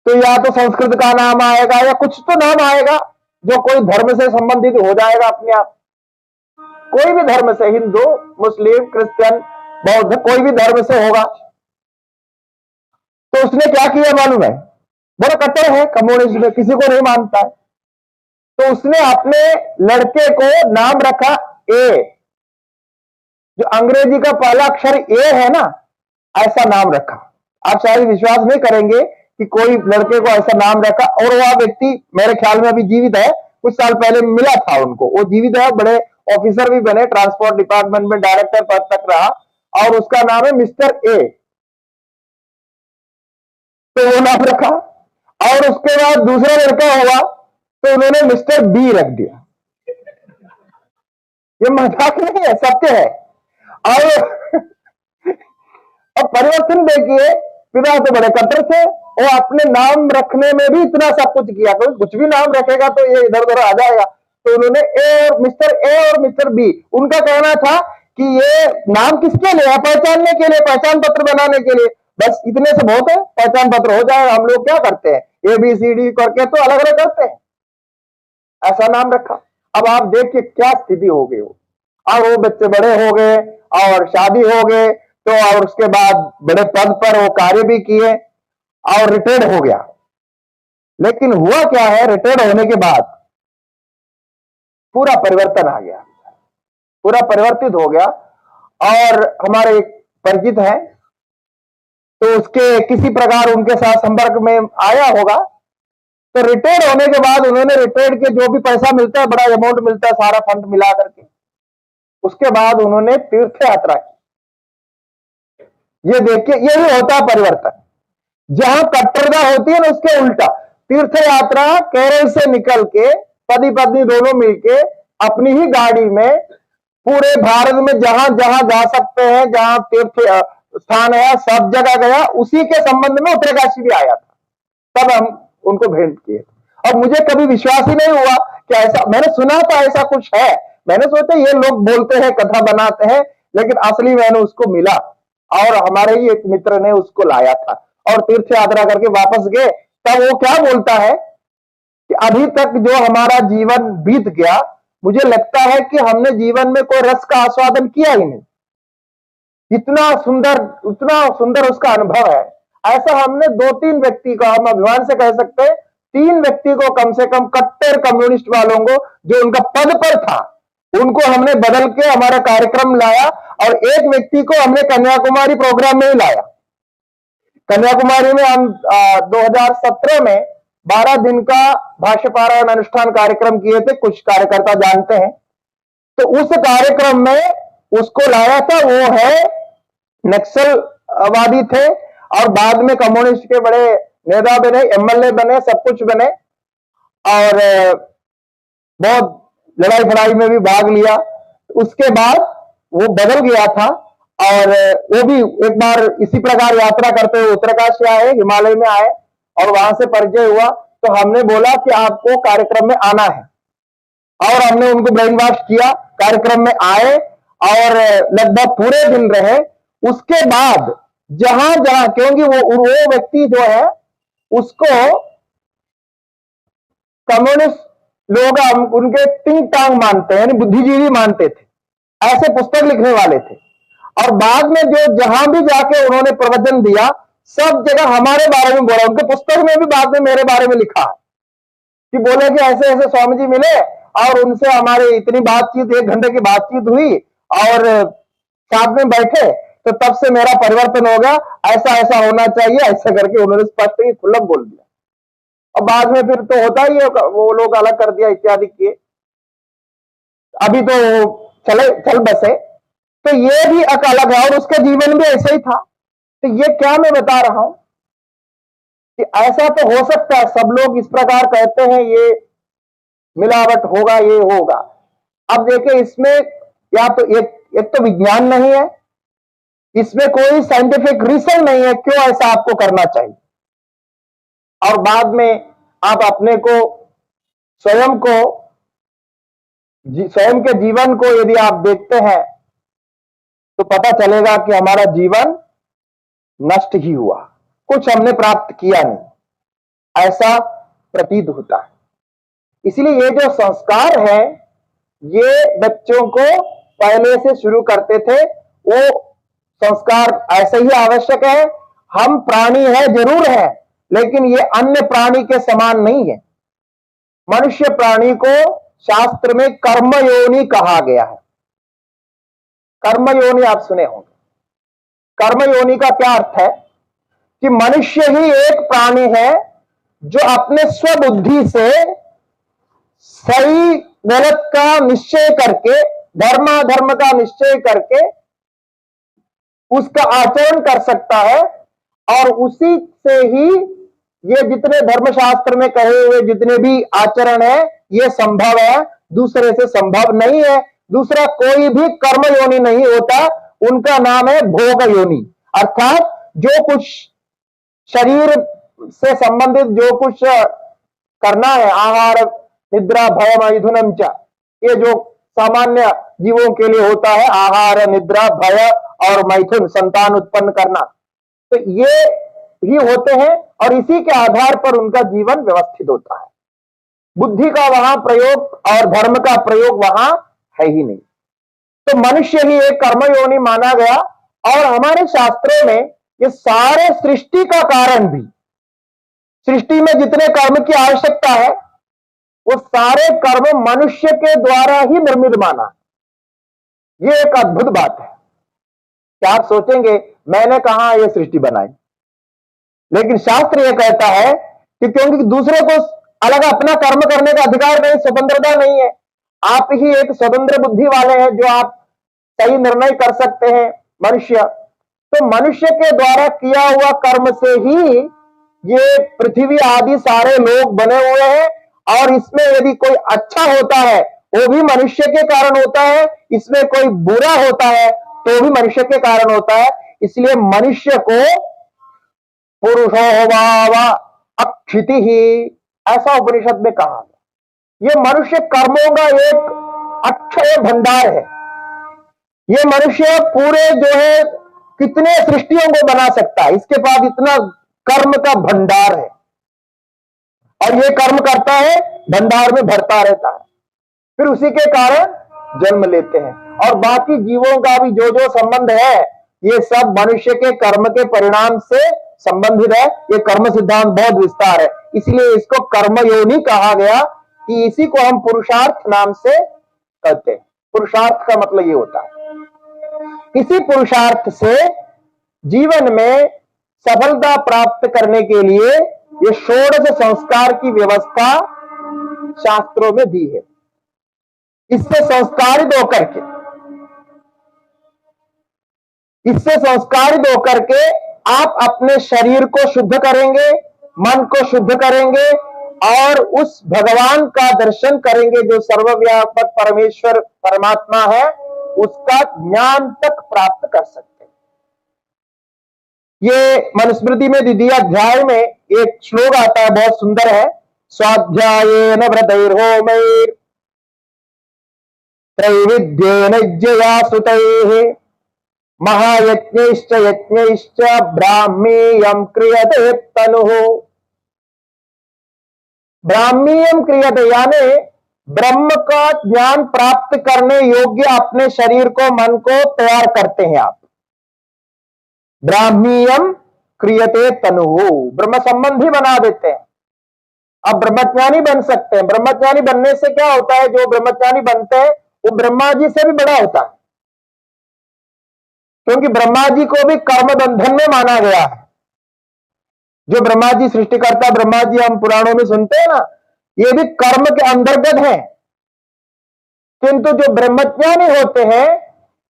Speaker 2: तो या तो संस्कृत का नाम आएगा या कुछ तो नाम आएगा जो कोई धर्म से संबंधित हो जाएगा अपने आप, कोई भी धर्म से, हिंदू मुस्लिम क्रिश्चियन बौद्ध, कोई भी धर्म से होगा। तो उसने क्या किया मालूम है, बड़ा कट्टर है कम्युनिस्ट में, किसी को नहीं मानता है। तो उसने अपने लड़के को नाम रखा ए, जो अंग्रेजी का पहला अक्षर ए है ना, ऐसा नाम रखा। आप शायद विश्वास नहीं करेंगे कि कोई लड़के को ऐसा नाम रखा। और वह व्यक्ति मेरे ख्याल में अभी जीवित है, कुछ साल पहले मिला था उनको, वो जीवित है, बड़े ऑफिसर भी बने, ट्रांसपोर्ट डिपार्टमेंट में डायरेक्टर पद तक रहा, और उसका नाम है मिस्टर ए। तो वो नाम रखा, और उसके बाद दूसरा लड़का हुआ तो उन्होंने मिस्टर बी रख दिया। ये मजाक नहीं है, सत्य है। और अब परिवर्तन देखिए, पिता तो बड़े कट्टर थे, वो अपने नाम रखने में भी इतना सब कुछ किया, कोई कुछ भी नाम रखेगा तो ये इधर उधर आ जाएगा। तो उन्होंने ए और मिस्टर बी, उनका कहना था कि ये नाम किसके लिए है, पहचानने के लिए, पहचान पत्र बनाने के लिए, बस इतने से बहुत है, पहचान पत्र हो जाएगा। हम लोग क्या करते हैं, ABCD करके तो अलग अलग करते हैं, ऐसा नाम रखा। अब आप देखिए क्या स्थिति हो गई हो। और वो बच्चे बड़े हो गए और शादी हो गए, तो और उसके बाद बड़े पद पर वो कार्य भी किए और रिटायर्ड हो गया। लेकिन हुआ क्या है, रिटायर्ड होने के बाद पूरा परिवर्तन आ गया, पूरा परिवर्तित हो गया। और हमारे एक परिचित है, तो उसके किसी प्रकार उनके साथ संपर्क में आया होगा। तो रिटायर्ड होने के बाद उन्होंने रिटायर्ड के जो भी पैसा मिलता है, बड़ा अमाउंट मिलता है, सारा फंड मिला करके, उसके बाद उन्होंने तीर्थ यात्रा की। ये देखिए, यही होता है परिवर्तन। जहां कट्टरता होती है ना, उसके उल्टा तीर्थ यात्रा, केरल से निकल के पति पत्नी दोनों मिलके अपनी ही गाड़ी में पूरे भारत में जहां जहां जा सकते हैं, जहां तीर्थ स्थान है, सब जगह गया। उसी के संबंध में उत्तरकाशी भी आया था, तब हम उनको भेंट किए। और मुझे कभी विश्वास ही नहीं हुआ कि ऐसा, मैंने सुना था ऐसा कुछ है, मैंने सोचा ये लोग बोलते हैं, कथा बनाते हैं, लेकिन असली मैंने उसको मिला और हमारे ही एक मित्र ने उसको लाया था और तीर्थ यात्रा करके वापस गए। तब वो क्या बोलता है कि अभी तक जो हमारा जीवन बीत गया, मुझे लगता है कि हमने जीवन में कोई रस का आस्वादन किया ही नहीं, इतना सुंदर उसका अनुभव है। ऐसा हमने 2-3 व्यक्ति को, हम अभिमान से कह सकते हैं 3 व्यक्ति को कम से कम, कट्टर कम्युनिस्ट वालों को, जो उनका पद पर था, उनको हमने बदल के हमारा कार्यक्रम लाया। और एक व्यक्ति को हमने कन्याकुमारी प्रोग्राम में ही लाया। कन्याकुमारी में हम 2017 में 12 दिन का भाष्य पारायण अनुष्ठान कार्यक्रम किए थे, कुछ कार्यकर्ता जानते हैं। तो उस कार्यक्रम में उसको लाया था, वो है नक्सलवादी थे और बाद में कम्युनिस्ट के बड़े नेता बने, MLA बने, सब कुछ बने, और बहुत लड़ाई फड़ाई में भी भाग लिया। उसके बाद वो बदल गया था और वो भी एक बार इसी प्रकार यात्रा करते हुए उत्तरकाशी आए, हिमालय में आए और वहां से परिचय हुआ। तो हमने बोला कि आपको कार्यक्रम में आना है, और हमने उनको ब्रेन वॉश किया, कार्यक्रम में आए और लगभग पूरे दिन रहे। उसके बाद जहां जहां, क्योंकि वो व्यक्ति जो है उसको कम्युनिस्ट लोग उनके टिंग टांग मानते हैं, यानी बुद्धिजीवी मानते थे, ऐसे पुस्तक लिखने वाले थे। और बाद में जो जहां भी जाके उन्होंने प्रवचन दिया, सब जगह हमारे बारे में बोला। उनके पुस्तक में भी बाद में मेरे बारे में लिखा है कि बोले कि ऐसे ऐसे स्वामी जी मिले और उनसे हमारी इतनी बातचीत, 1 घंटे की बातचीत हुई और साथ में बैठे, तो तब से मेरा परिवर्तन हो गया, ऐसा ऐसा होना चाहिए, ऐसा करके उन्होंने स्पष्ट ही खुल्लम बोल दिया। और बाद में फिर तो होता ही है, वो लोग अलग कर दिया इत्यादि किए। अभी तो चल बसे। तो ये भी एक अलग है, और उसका जीवन भी ऐसा ही था। तो ये क्या मैं बता रहा हूं कि ऐसा तो हो सकता है, सब लोग इस प्रकार कहते हैं ये मिलावट होगा, ये होगा। अब देखिए, इसमें या तो एक तो विज्ञान नहीं है, इसमें कोई साइंटिफिक रीजन नहीं है क्यों ऐसा आपको करना चाहिए। और बाद में आप अपने को स्वयं के जीवन को यदि आप देखते हैं तो पता चलेगा कि हमारा जीवन नष्ट ही हुआ, कुछ हमने प्राप्त किया नहीं, ऐसा प्रतीत होता है। इसलिए ये जो संस्कार है, ये बच्चों को पहले से शुरू करते थे, वो संस्कार ऐसे ही आवश्यक है। हम प्राणी है, जरूर है, लेकिन ये अन्य प्राणी के समान नहीं है। मनुष्य प्राणी को शास्त्र में कर्मयोनि कहा गया है। कर्मयोनि आप सुने होंगे। कर्मयोनि का क्या अर्थ है कि मनुष्य ही एक प्राणी है जो अपने स्वबुद्धि से सही गलत का निश्चय करके, धर्माधर्म का निश्चय करके उसका आचरण कर सकता है, और उसी से ही ये जितने धर्मशास्त्र में कहे हुए जितने भी आचरण है, ये संभव है, दूसरे से संभव नहीं है। दूसरा कोई भी कर्म योनि नहीं होता, उनका नाम है भोग योनि। अर्थात जो कुछ शरीर से संबंधित जो कुछ करना है, आहार निद्रा भय मैथुनम च, ये जो सामान्य जीवों के लिए होता है, आहार निद्रा भय और मैथुन, संतान उत्पन्न करना, तो ये ही होते हैं, और इसी के आधार पर उनका जीवन व्यवस्थित होता है। बुद्धि का वहां प्रयोग और धर्म का प्रयोग वहां है ही नहीं। तो मनुष्य ही एक कर्मयोनि माना गया। और हमारे शास्त्रों में ये सारे सृष्टि का कारण भी, सृष्टि में जितने कर्म की आवश्यकता है, वो सारे कर्म मनुष्य के द्वारा ही निर्मित माना। ये एक अद्भुत बात है। क्या आप सोचेंगे मैंने कहा ये सृष्टि बनाई, लेकिन शास्त्र यह कहता है कि क्योंकि दूसरे को अलग अपना कर्म करने का अधिकार नहीं, स्वतंत्रता नहीं है। आप ही एक स्वतंत्र बुद्धि वाले हैं, जो आप सही निर्णय कर सकते हैं मनुष्य। तो मनुष्य के द्वारा किया हुआ कर्म से ही ये पृथ्वी आदि सारे लोग बने हुए हैं, और इसमें यदि कोई अच्छा होता है वो भी मनुष्य के कारण होता है, इसमें कोई बुरा होता है तो भी मनुष्य के कारण होता है। इसलिए मनुष्य को पुरुषोभाव अक्षिति ही, ऐसा उपनिषद में कहा गया। ये मनुष्य कर्मों का एक अक्षय भंडार है। ये मनुष्य पूरे जो है कितने सृष्टियों को बना सकता है, इसके पास इतना कर्म का भंडार है, और ये कर्म करता है, भंडार में भरता रहता है, फिर उसी के कारण जन्म लेते हैं। और बाकी जीवों का भी जो जो संबंध है, ये सब मनुष्य के कर्म के परिणाम से संबंधित है। ये कर्म सिद्धांत बहुत विस्तार है, इसलिए इसको कर्मयोनि कहा गया, कि इसी को हम पुरुषार्थ नाम से कहते हैं। पुरुषार्थ का मतलब ये होता है, इसी पुरुषार्थ से जीवन में सफलता प्राप्त करने के लिए ये षोडश संस्कार की व्यवस्था शास्त्रों में दी है। इससे संस्कारित होकर के आप अपने शरीर को शुद्ध करेंगे, मन को शुद्ध करेंगे, और उस भगवान का दर्शन करेंगे जो सर्वव्यापक परमेश्वर परमात्मा है, उसका ज्ञान तक प्राप्त कर सकते हैं। ये मनुस्मृति में 2 अध्याय में एक श्लोक आता है, बहुत सुंदर है। स्वाध्यायेन व्रतैर्होमैर् त्रैविध्येन यज्ञया सुतैः महायज्ञैश्च यज्ञैश्च ब्राह्मीयं क्रियते तनुः। ब्राह्मीयम क्रियते यानी ब्रह्म का ज्ञान प्राप्त करने योग्य अपने शरीर को, मन को तैयार करते हैं आप। ब्राह्मीयम क्रियते तनुः, ब्रह्म संबंधी बना देते हैं। अब ब्रह्मज्ञानी बन सकते हैं। ब्रह्मज्ञानी बनने से क्या होता है, जो ब्रह्मज्ञानी बनते हैं वो ब्रह्मा जी से भी बड़ा होता है, क्योंकि ब्रह्मा जी को भी कर्म बंधन में माना गया है। जो ब्रह्मा जी सृष्टिकर्ता ब्रह्मा जी हम पुराणों में सुनते हैं ना, ये भी कर्म के अंतर्गत है। किंतु जो ब्रह्मज्ञानी होते हैं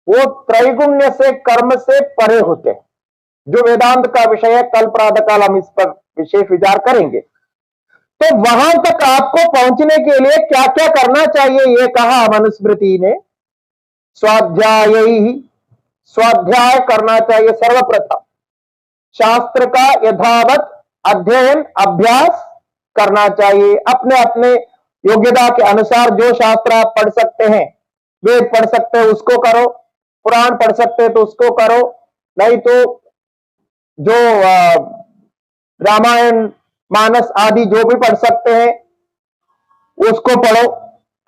Speaker 2: वो त्रैगुण्य से, कर्म से परे होते हैं, जो वेदांत का विषय है। कल प्रातःकाल हम इस पर विशेष विचार करेंगे। तो वहां तक आपको पहुंचने के लिए क्या क्या करना चाहिए, ये कहा मनुस्मृति ने। स्वाध्याय करना चाहिए। सर्वप्रथम शास्त्र का यथावत अध्ययन अभ्यास करना चाहिए। अपने अपने योग्यता के अनुसार जो शास्त्र आप पढ़ सकते हैं, वेद पढ़ सकते हैं उसको करो, पुराण पढ़ सकते हैं तो उसको करो, नहीं तो जो रामायण मानस आदि जो भी पढ़ सकते हैं उसको पढ़ो।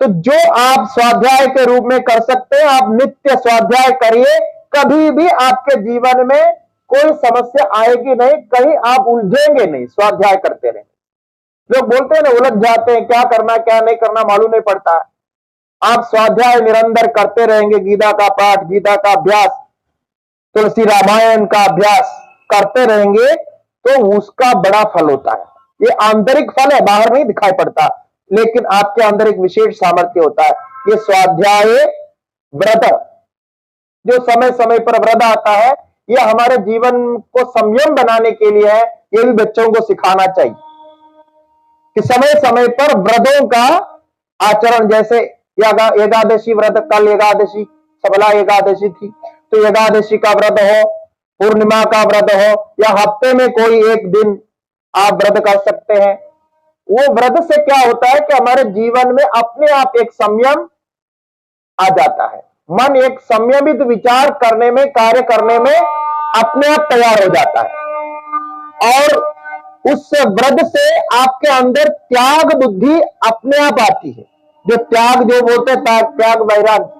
Speaker 2: तो जो आप स्वाध्याय के रूप में कर सकते हैं, आप नित्य स्वाध्याय करिए। कभी भी आपके जीवन में कोई समस्या आएगी नहीं, कहीं आप उलझेंगे नहीं। स्वाध्याय करते रहें। लोग बोलते हैं ना, उलझ जाते हैं, क्या करना क्या नहीं करना मालूम नहीं पड़ता है। आप स्वाध्याय निरंतर करते रहेंगे, गीता का पाठ, गीता का अभ्यास, तुलसी रामायण का अभ्यास करते रहेंगे तो उसका बड़ा फल होता है। ये आंतरिक फल है, बाहर नहीं दिखाई पड़ता, लेकिन आपके अंदर एक विशेष सामर्थ्य होता है। ये स्वाध्याय व्रत, जो समय समय पर व्रत आता है, यह हमारे जीवन को संयम बनाने के लिए है। ये भी बच्चों को सिखाना चाहिए कि समय समय पर व्रतों का आचरण, जैसे एकादशी व्रत, कल एकादशी सबला एकादशी थी, तो एकादशी का व्रत हो, पूर्णिमा का व्रत हो, या हफ्ते में कोई एक दिन आप व्रत कर सकते हैं। वो व्रत से क्या होता है कि हमारे जीवन में अपने आप एक संयम आ जाता है। मन एक संयमित विचार करने में, कार्य करने में अपने आप तैयार हो जाता है, और उस व्रत से आपके अंदर त्याग बुद्धि अपने आप आती है। जो त्याग जो बोलते हैं त्याग वैराग,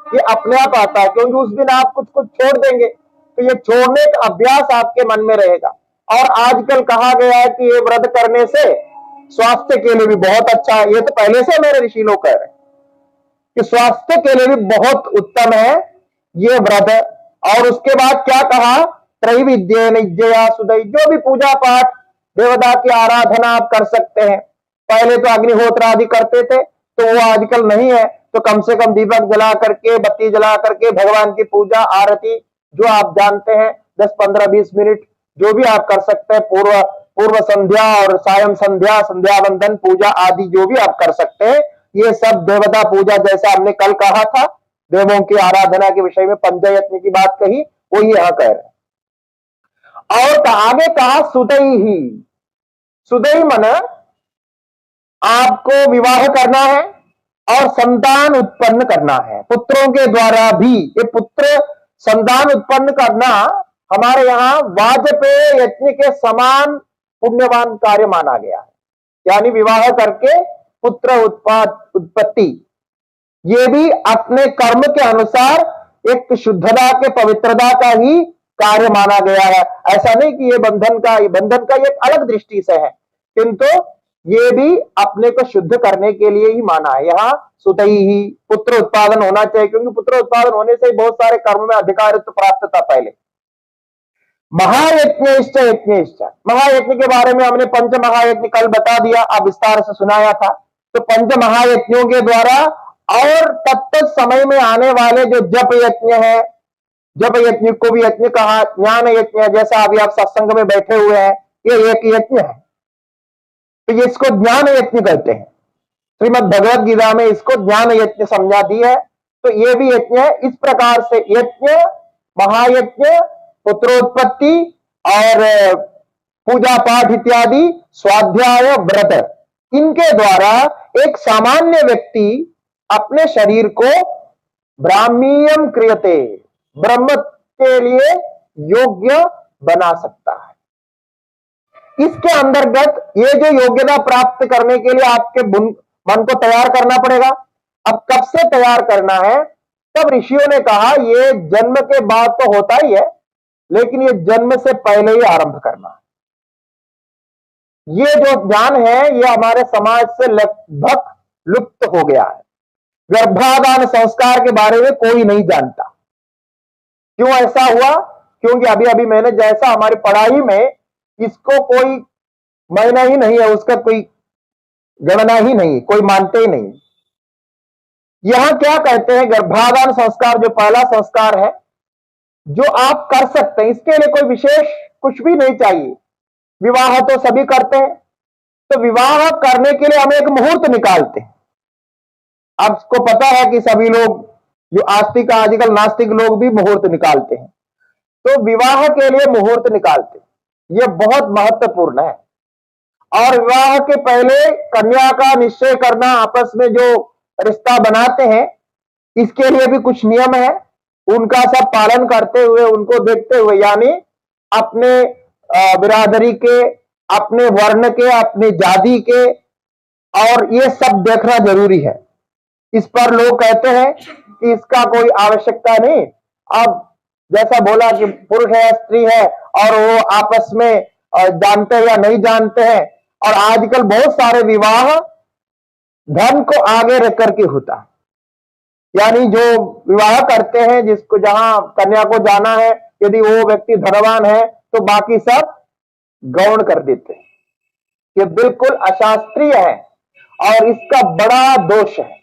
Speaker 2: ये अपने आप आता है, क्योंकि उस दिन आप कुछ कुछ छोड़ देंगे तो ये छोड़ने का अभ्यास आपके मन में रहेगा। और आजकल कहा गया है कि ये व्रत करने से स्वास्थ्य के लिए भी बहुत अच्छा है। ये तो पहले से मेरे ऋषि लोग कह रहे हैं कि स्वास्थ्य के लिए भी बहुत उत्तम है ये व्रत। और उसके बाद क्या कहा, त्रैविध्येन यज्ञया सुतैः, जो भी पूजा पाठ देवता की आराधना आप कर सकते हैं। पहले तो अग्निहोत्र आदि करते थे, तो वो आजकल नहीं है, तो कम से कम दीपक जला करके, बत्ती जला करके भगवान की पूजा आरती जो आप जानते हैं 10 15 20 मिनट जो भी आप कर सकते हैं, पूर्व संध्या और सायं संध्या, संध्या वंदन पूजा आदि जो भी आप कर सकते हैं, ये सब देवता पूजा, जैसा हमने कल कहा था देवों की आराधना के विषय में पंचयज्ञ की बात कही, वो यहां कह रहे हैं। और आगे कहा सुतैः, सुतैः मन आपको विवाह करना है और संतान उत्पन्न करना है, पुत्रों के द्वारा भी। ये पुत्र संतान उत्पन्न करना हमारे यहां वाजपेय यज्ञ के समान पुण्यवान कार्य माना गया है, यानी विवाह करके पुत्र उत्पत्ति। ये भी अपने कर्म के अनुसार एक शुद्धता के, पवित्रता का ही कार्य माना गया है। ऐसा नहीं कि ये बंधन का एक अलग दृष्टि से है, किंतु ये भी अपने को शुद्ध करने के लिए ही माना है। यहाँ सुतैः पुत्र उत्पादन होना चाहिए, क्योंकि पुत्र उत्पादन होने से बहुत सारे कर्म में अधिकारित्व प्राप्त था पहले। महायज्ञश्च यज्ञश्च, महायज्ञ के बारे में हमने पंच महायज्ञ कल बता दिया, अब विस्तार से सुनाया था। तो पंच महायज्ञों के द्वारा और तत्त समय में आने वाले जो जप यज्ञ है, जप यज्ञ को भी यज्ञ कहा, ज्ञान यज्ञ, जैसा अभी आप सत्संग में बैठे हुए हैं, ये एक यज्ञ है, तो इसको ज्ञान यज्ञ कहते हैं। श्रीमद् भगवद गीता में इसको ज्ञान यज्ञ समझा दी है। तो ये भी यज्ञ है। इस प्रकार से यज्ञ, महायज्ञ, पुत्रोत्पत्ति और पूजा पाठ इत्यादि, स्वाध्याय व्रत, इनके द्वारा एक सामान्य व्यक्ति अपने शरीर को ब्राह्मीयम क्रियते, ब्रह्म के लिए योग्य बना सकता है। इसके अंतर्गत ये जो योग्यता प्राप्त करने के लिए आपके मन को तैयार करना पड़ेगा। अब कब से तैयार करना है? तब ऋषियों ने कहा ये जन्म के बाद तो होता ही है, लेकिन ये जन्म से पहले ही आरंभ करना है। ये जो ज्ञान है ये हमारे समाज से लगभग लुप्त हो गया है। गर्भाधान संस्कार के बारे में कोई नहीं जानता। क्यों ऐसा हुआ? क्योंकि अभी अभी मैंने जैसा हमारी पढ़ाई में इसको कोई महीना ही नहीं है, उसका कोई गणना ही नहीं, कोई मानते ही नहीं। यहां क्या कहते हैं, गर्भाधान संस्कार जो पहला संस्कार है जो आप कर सकते हैं, इसके लिए कोई विशेष कुछ भी नहीं चाहिए। विवाह तो सभी करते हैं, तो विवाह करने के लिए हम एक मुहूर्त निकालते हैं। आपको पता है कि सभी लोग जो आस्तिक आजकल नास्तिक लोग भी मुहूर्त निकालते हैं, तो विवाह के लिए मुहूर्त निकालते हैं। यह बहुत महत्वपूर्ण है। और विवाह के पहले कन्या का निश्चय करना, आपस में जो रिश्ता बनाते हैं, इसके लिए भी कुछ नियम है। उनका सब पालन करते हुए, उनको देखते हुए, यानी अपने बिरादरी के, अपने वर्ण के, अपनी जाति के, और ये सब देखना जरूरी है। इस पर लोग कहते हैं कि इसका कोई आवश्यकता नहीं। अब जैसा बोला कि पुरुष है स्त्री है और वो आपस में जानते हैं या नहीं जानते हैं, और आजकल बहुत सारे विवाह धन को आगे रख करके होता है। यानी जो विवाह करते हैं, जिसको जहां कन्या को जाना है, यदि वो व्यक्ति धनवान है तो बाकी सब गौण कर देते हैं। ये बिल्कुल अशास्त्रीय है और इसका बड़ा दोष है।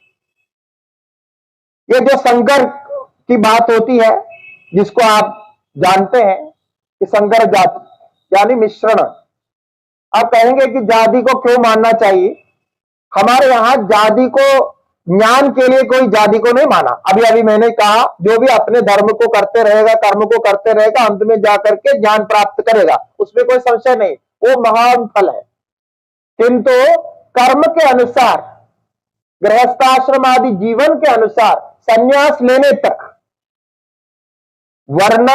Speaker 2: ये जो संकर की बात होती है, जिसको आप जानते हैं कि संकर जाति यानी मिश्रण। आप कहेंगे कि जाति को क्यों मानना चाहिए? हमारे यहां जाति को ज्ञान के लिए कोई जाति को नहीं माना। अभी अभी मैंने कहा जो भी अपने धर्म को करते रहेगा, कर्म को करते रहेगा, अंत में जाकर के ज्ञान प्राप्त करेगा, उसमें कोई संशय नहीं, वो महान फल है। किंतु कर्म के अनुसार, गृहस्थाश्रम आदि जीवन के अनुसार संन्यास लेने तक वर्ण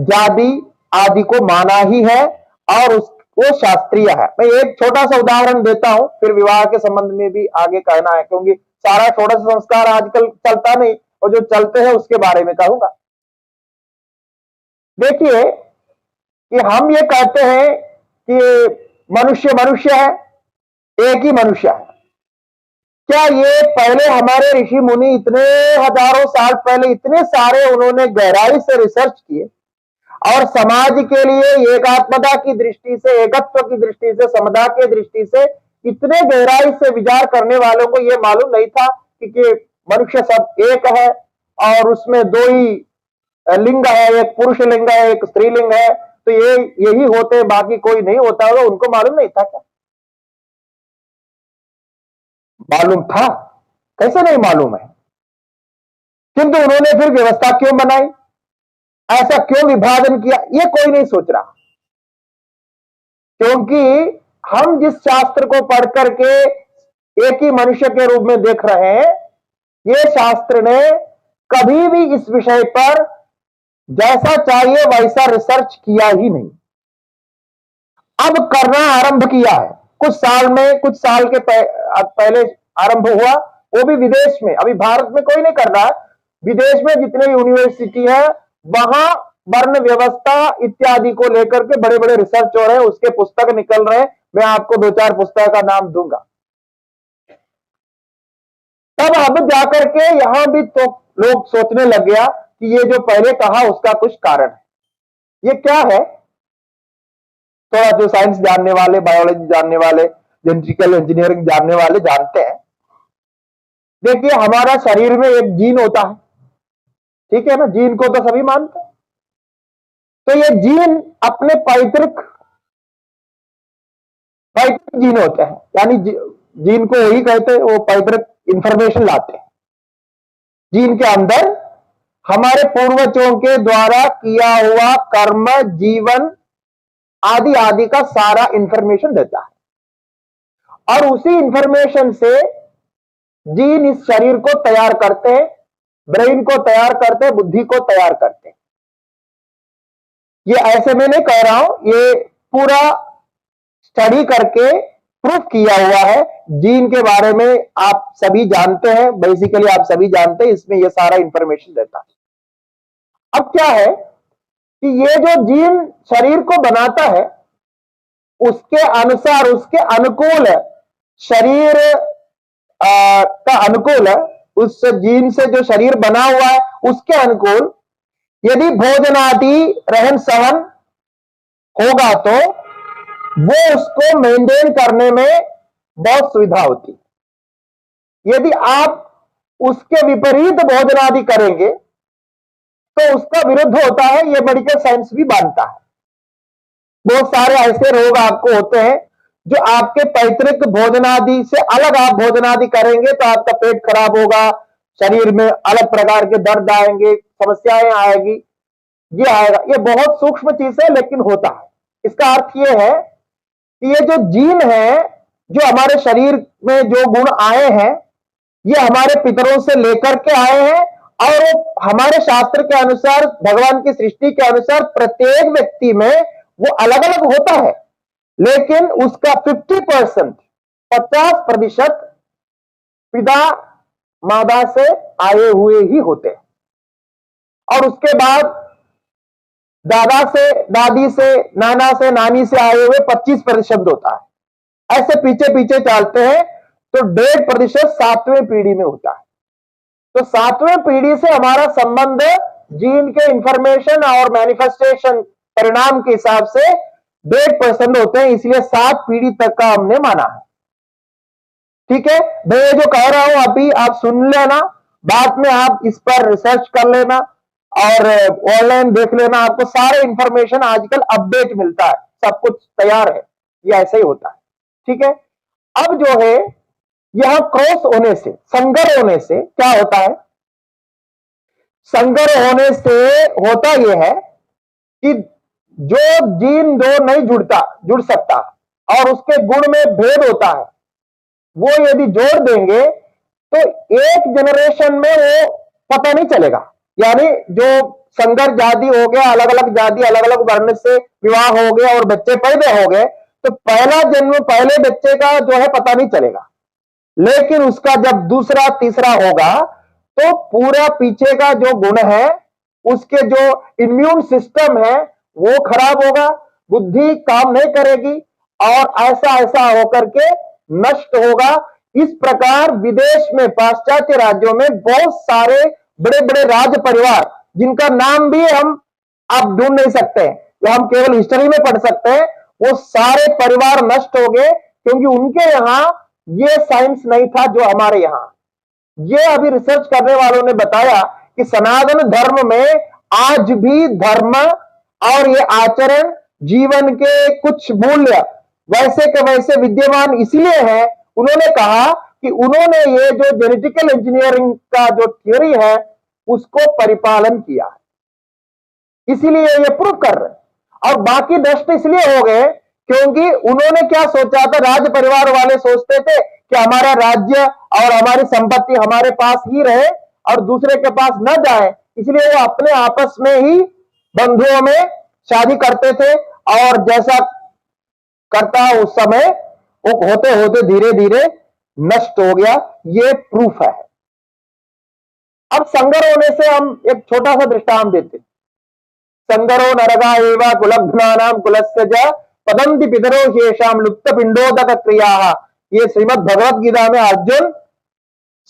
Speaker 2: जाति आदि को माना ही है और वो शास्त्रीय है। मैं एक छोटा सा उदाहरण देता हूं, फिर विवाह के संबंध में भी आगे कहना है, क्योंकि सारा षोडश संस्कार आजकल चलता नहीं, और जो चलते हैं उसके बारे में कहूंगा। देखिए कि हम ये कहते हैं कि मनुष्य मनुष्य है, एक ही मनुष्य है। क्या ये पहले हमारे ऋषि मुनि इतने हजारों साल पहले इतने सारे उन्होंने गहराई से रिसर्च किए और समाज के लिए एकात्मता की दृष्टि से, एकत्व की दृष्टि से, समता की दृष्टि से इतने गहराई से विचार करने वालों को यह मालूम नहीं था कि मनुष्य सब एक है और उसमें दो ही लिंग है, एक पुरुष लिंग है, एक स्त्रीलिंग है, तो ये यही होते, बाकी कोई नहीं होता होगा? उनको मालूम नहीं था क्या? मालूम था। कैसे नहीं मालूम है? किंतु उन्होंने फिर व्यवस्था क्यों बनाई, ऐसा क्यों विभाजन किया, ये कोई नहीं सोच रहा। क्योंकि हम जिस शास्त्र को पढ़ करके एक ही मनुष्य के रूप में देख रहे हैं, ये शास्त्र ने कभी भी इस विषय पर जैसा चाहिए वैसा रिसर्च किया ही नहीं। अब करना आरंभ किया है, कुछ साल के पहले आरंभ हुआ, वो भी विदेश में। अभी भारत में कोई नहीं कर रहा है। विदेश में जितने यूनिवर्सिटी है वहां वर्ण व्यवस्था इत्यादि को लेकर के बड़े बड़े रिसर्च हो रहे हैं, उसके पुस्तक निकल रहे हैं। मैं आपको 2-4 पुस्तक का नाम दूंगा। तब अब जाकर के यहां भी तो लोग सोचने लग गया कि ये जो पहले कहा उसका कुछ कारण है। ये क्या है? थोड़ा जो साइंस जानने वाले, बायोलॉजी जानने वाले, जेनेटिकल इंजीनियरिंग जानने वाले जानते हैं। देखिए हमारा शरीर में एक जीन होता है, ठीक है ना? जीन को तो सभी मानते हैं। तो ये जीन अपने पैतृक जीन होते हैं, यानी जीन को वही कहते हैं, वो पैतृक इंफॉर्मेशन लाते हैं। जीन के अंदर हमारे पूर्वजों के द्वारा किया हुआ कर्म, जीवन आदि आदि का सारा इंफॉर्मेशन देता है। और उसी इंफॉर्मेशन से जीन इस शरीर को तैयार करते हैं, ब्रेन को तैयार करते हैं, बुद्धि को तैयार करते हैं। ये ऐसे में नहीं कह रहा हूं, ये पूरा स्टडी करके प्रूफ किया हुआ है। जीन के बारे में आप सभी जानते हैं, बेसिकली आप सभी जानते हैं, इसमें ये सारा इंफॉर्मेशन देता है। अब क्या है कि ये जो जीन शरीर को बनाता है, उसके अनुसार, उसके अनुकूल शरीर का अनुकूल है, उस जीन से जो शरीर बना हुआ है उसके अनुकूल यदि भोजनादि रहन सहन होगा तो वो उसको मेंटेन करने में बहुत सुविधा होती है। यदि आप उसके विपरीत भोजनादि करेंगे तो उसका विरुद्ध होता है, ये मेडिकल साइंस भी मानता है। बहुत सारे ऐसे रोग आपको होते हैं जो आपके पैतृक भोजनादि से अलग आप भोजनादि करेंगे तो आपका पेट खराब होगा, शरीर में अलग प्रकार के दर्द आएंगे, समस्याएं आएगी, ये आएगा। ये बहुत सूक्ष्म चीज है लेकिन होता है। इसका अर्थ ये है कि ये जो जीन है, जो हमारे शरीर में जो गुण आए हैं, ये हमारे पितरों से लेकर के आए हैं और हमारे शास्त्र के अनुसार, भगवान की सृष्टि के अनुसार प्रत्येक व्यक्ति में वो अलग अलग होता है, लेकिन उसका 50% पिता मादा से आए हुए ही होते हैं और उसके बाद दादा से, दादी से, नाना से, नानी से आए हुए 25% होता है। ऐसे पीछे पीछे चलते हैं तो 1.5% 7वें पीढ़ी में होता है। तो 7वें पीढ़ी से हमारा संबंध जीन के इंफॉर्मेशन और मैनिफेस्टेशन परिणाम के हिसाब से 1.5% होते हैं, इसलिए 7 पीढ़ी तक का हमने माना है। ठीक है, मैं ये जो कह रहा हूं अभी आप सुन लेना, बाद में आप इस पर रिसर्च कर लेना और ऑनलाइन देख लेना, आपको सारे इंफॉर्मेशन आजकल अपडेट मिलता है, सब कुछ तैयार है, ये ऐसे ही होता है। ठीक है, अब जो है यह क्रॉस होने से, संकर होने से क्या होता है? संकर होने से होता यह है कि जो जीन दो नहीं जुड़ सकता और उसके गुण में भेद होता है, वो यदि जोड़ देंगे तो एक जनरेशन में वो पता नहीं चलेगा। यानी जो संकर जाति हो गया, अलग अलग जाति, अलग अलग वर्ण से विवाह हो गया और बच्चे पैदा हो गए, तो पहला जन्म पहले बच्चे का जो है पता नहीं चलेगा, लेकिन उसका जब दूसरा तीसरा होगा तो पूरा पीछे का जो गुण है, उसके जो इम्यून सिस्टम है वो खराब होगा, बुद्धि काम नहीं करेगी और ऐसा ऐसा होकर के नष्ट होगा। इस प्रकार विदेश में, पाश्चात्य राज्यों में बहुत सारे बड़े बड़े राज परिवार, जिनका नाम भी हम आप ढूंढ नहीं सकते, या हम केवल हिस्ट्री में पढ़ सकते हैं, वो सारे परिवार नष्ट हो गए क्योंकि उनके यहां ये साइंस नहीं था जो हमारे यहां। ये अभी रिसर्च करने वालों ने बताया कि सनातन धर्म में आज भी धर्म और ये आचरण, जीवन के कुछ मूल्य वैसे के वैसे विद्यमान इसलिए है, उन्होंने कहा कि उन्होंने ये जो जेनेटिकल इंजीनियरिंग का जो थ्योरी है उसको परिपालन किया है, इसीलिए ये प्रूव कर रहे हैं। और बाकी नष्ट इसलिए हो गए क्योंकि उन्होंने क्या सोचा था, राज परिवार वाले सोचते थे कि हमारा राज्य और हमारी संपत्ति हमारे पास ही रहे और दूसरे के पास न जाए, इसलिए वो अपने आपस में ही बंधुओं में शादी करते थे और जैसा करता उस समय वो होते होते धीरे धीरे नष्ट हो गया। ये प्रूफ है। अब संगर होने से हम एक छोटा सा दृष्टांत देते, संगरो नरगा एवा कुलघ्नानाम कुलस्य च पदंति पितरो शेषाम लुप्त पिंडोदक क्रिया। ये श्रीमद् भगवत गीता में अर्जुन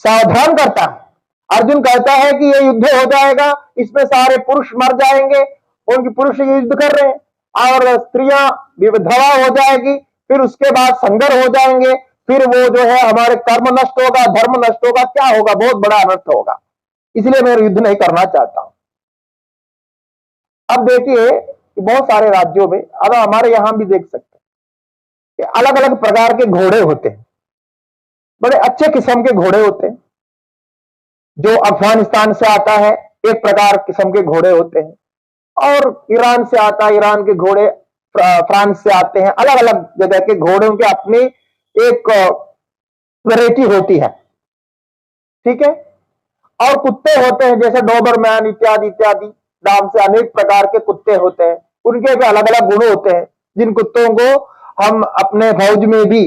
Speaker 2: सावधान करता है। अर्जुन कहता है कि ये युद्ध हो जाएगा, इसमें सारे पुरुष मर जाएंगे, उनकी पुरुष युद्ध कर रहे हैं और स्त्रियां विधवा हो जाएगी, फिर उसके बाद संगर हो जाएंगे, फिर वो जो है हमारे कर्म नष्ट होगा, धर्म नष्ट होगा, क्या होगा, बहुत बड़ा अनर्थ होगा, इसलिए मैं युद्ध नहीं करना चाहता हूं। अब देखिए बहुत सारे राज्यों में, अब हमारे यहां भी देख सकते हैं कि अलग अलग प्रकार के घोड़े होते हैं, बड़े अच्छे किस्म के घोड़े होते हैं। जो अफगानिस्तान से आता है एक प्रकार किस्म के घोड़े होते हैं, और ईरान से आता है, ईरान के घोड़े, फ्रांस से आते हैं, अलग अलग जगह के घोड़ों के अपने एक वैरायटी होती है, ठीक है। और कुत्ते होते हैं जैसे डोबरमैन इत्यादि इत्यादि नाम से अनेक प्रकार के कुत्ते होते हैं, उनके भी अलग अलग गुण होते हैं, जिन कुत्तों को हम अपने फौज में भी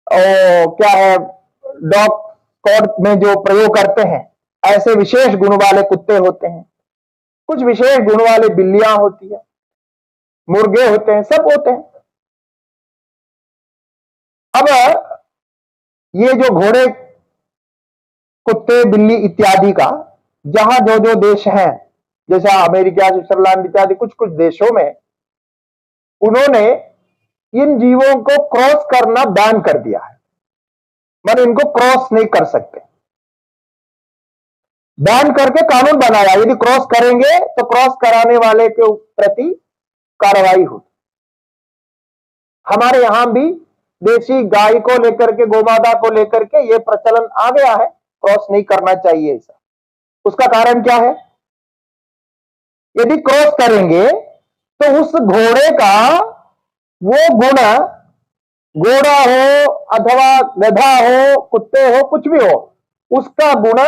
Speaker 2: क्या है डॉग स्क्वाड में जो प्रयोग करते हैं, ऐसे विशेष गुण वाले कुत्ते होते हैं। कुछ विशेष गुण वाले बिल्लियां होती है, मुर्गे होते हैं, सब होते हैं। अब ये जो घोड़े कुत्ते बिल्ली इत्यादि का जहां जो जो देश हैं, जैसे अमेरिका स्विट्जरलैंड इत्यादि कुछ कुछ देशों में उन्होंने इन जीवों को क्रॉस करना बैन कर दिया है, मतलब इनको क्रॉस नहीं कर सकते, बैन करके कानून बनाया, यदि क्रॉस करेंगे तो क्रॉस कराने वाले के प्रति कार्रवाई हो। हमारे यहां भी देशी गाय को लेकर के, गोमाता को लेकर के ये प्रचलन आ गया है, क्रॉस नहीं करना चाहिए ऐसा। उसका कारण क्या है? यदि क्रॉस करेंगे तो उस घोड़े का वो गुण, घोड़ा हो अथवा गधा हो, कुत्ते हो, कुछ भी हो, उसका गुण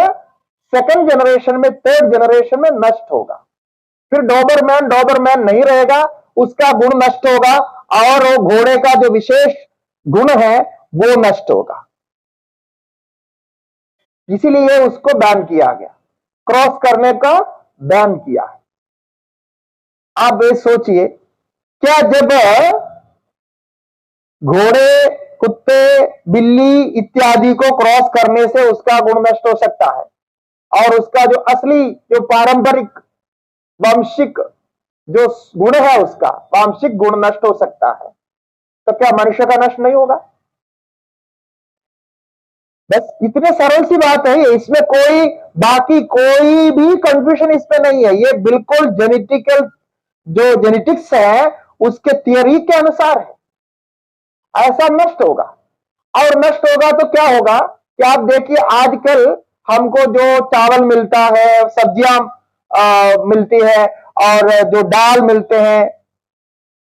Speaker 2: सेकंड जनरेशन में, थर्ड जनरेशन में नष्ट होगा। फिर डोबरमैन डोबरमैन नहीं रहेगा, उसका गुण नष्ट होगा और वो घोड़े का जो विशेष गुण है वो नष्ट होगा। इसीलिए उसको बैन किया गया, क्रॉस करने का बैन किया है। आप ये सोचिए, क्या जब घोड़े कुत्ते बिल्ली इत्यादि को क्रॉस करने से उसका गुण नष्ट हो सकता है और उसका जो असली जो पारंपरिक वांशिक जो गुण है उसका वांशिक गुण नष्ट हो सकता है, तो क्या मनुष्य का नष्ट नहीं होगा? बस इतने सरल सी बात है, इसमें कोई बाकी कोई भी कंफ्यूजन इसमें नहीं है। ये बिल्कुल जेनेटिकल जो जेनेटिक्स है उसके थियरी के अनुसार है, ऐसा नष्ट होगा। और नष्ट होगा तो क्या होगा कि आप देखिए आजकल हमको जो चावल मिलता है, सब्जियां मिलती है और जो दाल मिलते हैं,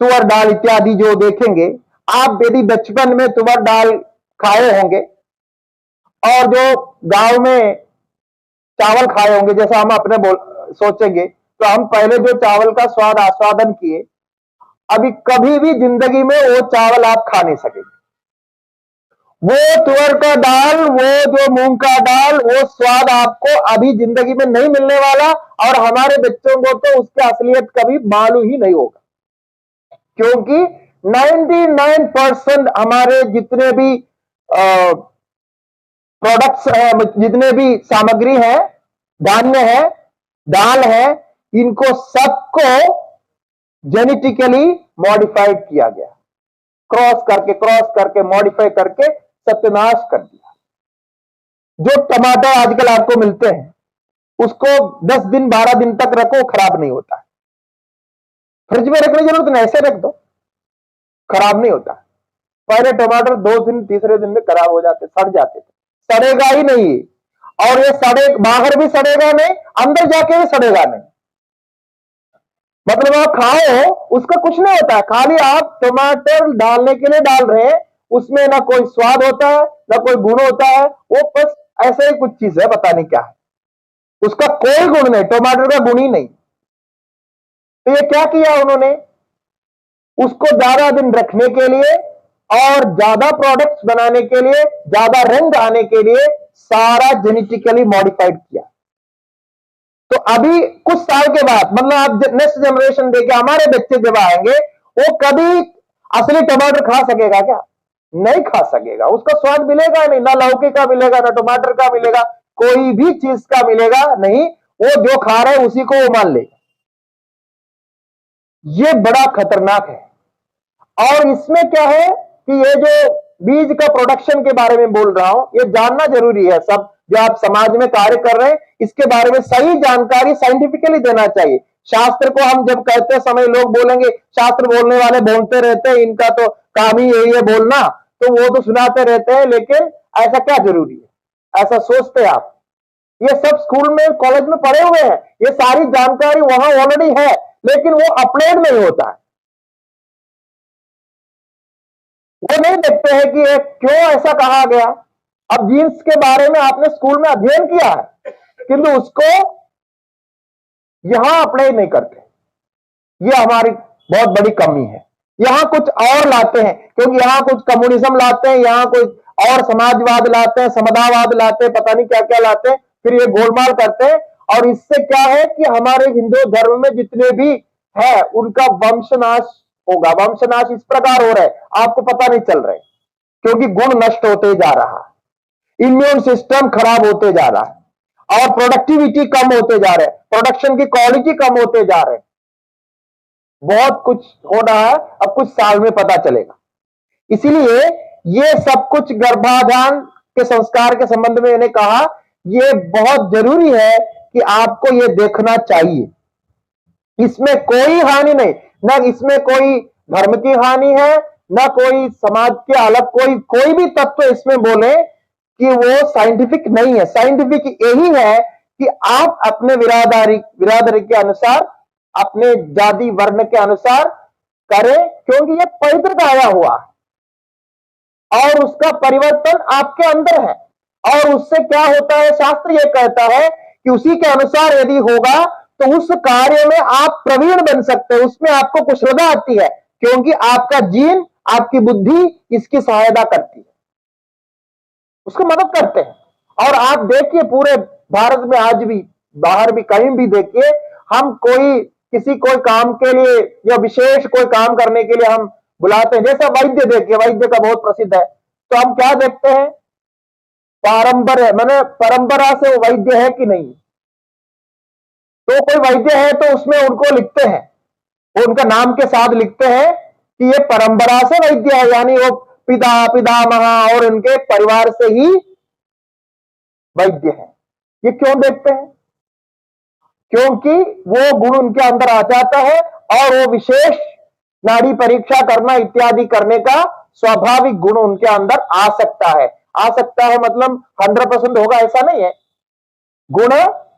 Speaker 2: तुअर दाल इत्यादि जो देखेंगे आप, यदि बचपन में तुअर दाल खाए होंगे और जो गांव में चावल खाए होंगे, जैसा हम अपने सोचेंगे तो हम पहले जो चावल का स्वाद आस्वादन किए, अभी कभी भी जिंदगी में वो चावल आप खा नहीं सकेंगे। वो तुअर का दाल, वो जो मूंग का दाल, वो स्वाद आपको अभी जिंदगी में नहीं मिलने वाला और हमारे बच्चों को तो उसकी असलियत कभी मालूम ही नहीं होगा, क्योंकि 99% हमारे जितने भी प्रोडक्ट्स है, जितने भी सामग्री है, धान्य है, दाल है, इनको सबको जेनेटिकली मॉडिफाइड किया गया, क्रॉस करके मॉडिफाई करके सत्यानाश कर दिया। जो टमाटर आजकल आपको मिलते हैं उसको 10 दिन 12 दिन तक रखो, खराब नहीं होता है। फ्रिज में रखने की जरूरत नहीं, ऐसे रख दो, खराब नहीं होता। पहले टमाटर 2 दिन तीसरे दिन में खराब हो जाते, सड़ जाते थे, सड़ेगा ही नहीं। और ये सड़े बाहर भी सड़ेगा नहीं, अंदर जाके भी सड़ेगा नहीं, मतलब आप खाओ उसका कुछ नहीं होता है, खाली आप टमाटर डालने के लिए डाल रहे हैं, उसमें ना कोई स्वाद होता है ना कोई गुण होता है, वो बस ऐसे ही कुछ चीज है, पता नहीं क्या है, उसका कोई गुण नहीं, टमाटर का गुण ही नहीं। तो ये क्या किया उन्होंने, उसको ज्यादा दिन रखने के लिए और ज्यादा प्रोडक्ट्स बनाने के लिए, ज्यादा रंग आने के लिए सारा जेनेटिकली मॉडिफाइड किया। तो अभी कुछ साल के बाद, मतलब आप नेक्स्ट जनरेशन देखे, हमारे बच्चे जब आएंगे वो कभी असली टमाटर खा सकेगा क्या? नहीं खा सकेगा, उसका स्वाद मिलेगा नहीं, ना लौकी का मिलेगा ना टमाटर का मिलेगा, कोई भी चीज का मिलेगा नहीं, वो जो खा रहे हैं उसी को वो मान लेगा। ये बड़ा खतरनाक है। और इसमें क्या है कि ये जो बीज का प्रोडक्शन के बारे में बोल रहा हूं, ये जानना जरूरी है। सब जो आप समाज में कार्य कर रहे हैं इसके बारे में सही जानकारी साइंटिफिकली देना चाहिए। शास्त्र को हम जब कहते समय लोग बोलेंगे शास्त्र बोलने वाले बोलते रहते हैं, इनका तो काम ही यही है बोलना, तो वो तो सुनाते रहते हैं, लेकिन ऐसा क्या जरूरी है, ऐसा सोचते हैं आप? ये सब स्कूल में कॉलेज में पढ़े हुए हैं, ये सारी जानकारी वहां ऑलरेडी है, लेकिन वो अपडेट नहीं होता है। वो नहीं देखते हैं कि ये क्यों ऐसा कहा गया। अब जीन्स के बारे में आपने स्कूल में अध्ययन किया है, किंतु उसको यहां अप्लाई नहीं करते। ये हमारी बहुत बड़ी कमी है। यहां कुछ और लाते हैं, क्योंकि यहां कुछ कम्युनिज्म लाते हैं, यहां कुछ और समाजवाद लाते हैं, समतावाद लाते हैं, पता नहीं क्या क्या लाते हैं, फिर ये गोलमाल करते हैं। और इससे क्या है कि हमारे हिंदू धर्म में जितने भी है उनका वंशनाश होगा। वंशनाश इस प्रकार हो रहा है, आपको पता नहीं चल रहा है, क्योंकि गुण नष्ट होते जा रहा है, इम्यून सिस्टम खराब होते जा रहा है, और प्रोडक्टिविटी कम होते जा रहे हैं, प्रोडक्शन की क्वालिटी कम होते जा रहे हैं। बहुत कुछ हो रहा है, अब कुछ साल में पता चलेगा। इसीलिए ये सब कुछ गर्भाधान के संस्कार के संबंध में मैंने कहा, ये बहुत जरूरी है कि आपको ये देखना चाहिए। इसमें कोई हानि नहीं, ना इसमें कोई धर्म की हानि है, ना कोई समाज के अलग कोई भी तत्व इसमें बोले कि वो साइंटिफिक नहीं है। साइंटिफिक यही है कि आप अपने बिरादरी के अनुसार, अपने जाति वर्ण के अनुसार करें, क्योंकि ये पैतृक आया हुआ है और उसका परिवर्तन आपके अंदर है। और उससे क्या होता है, शास्त्र ये कहता है कि उसी के अनुसार यदि होगा तो उस कार्य में आप प्रवीण बन सकते हैं, उसमें आपको कुशलता आती है, क्योंकि आपका जीन, आपकी बुद्धि इसकी सहायता करती है, उसको मदद करते हैं। और आप देखिए पूरे भारत में आज भी, बाहर भी, कहीं भी देखिए, हम कोई काम के लिए या विशेष कोई काम करने के लिए हम बुलाते हैं। जैसा वैद्य देखिए, वैद्य का बहुत प्रसिद्ध है, तो हम क्या देखते हैं, माने परंपरा से वो वैद्य है कि नहीं। तो कोई वैद्य है तो उसमें उनको लिखते हैं, वो उनका नाम के साथ लिखते हैं कि ये परंपरा से वैद्य है, यानी वो पितामह और उनके परिवार से ही वैद्य है। ये क्यों देखते हैं, क्योंकि वो गुण उनके अंदर आ जाता है और वो विशेष नाड़ी परीक्षा करना इत्यादि करने का स्वाभाविक गुण उनके अंदर आ सकता है। आ सकता है मतलब 100% होगा ऐसा नहीं है, गुण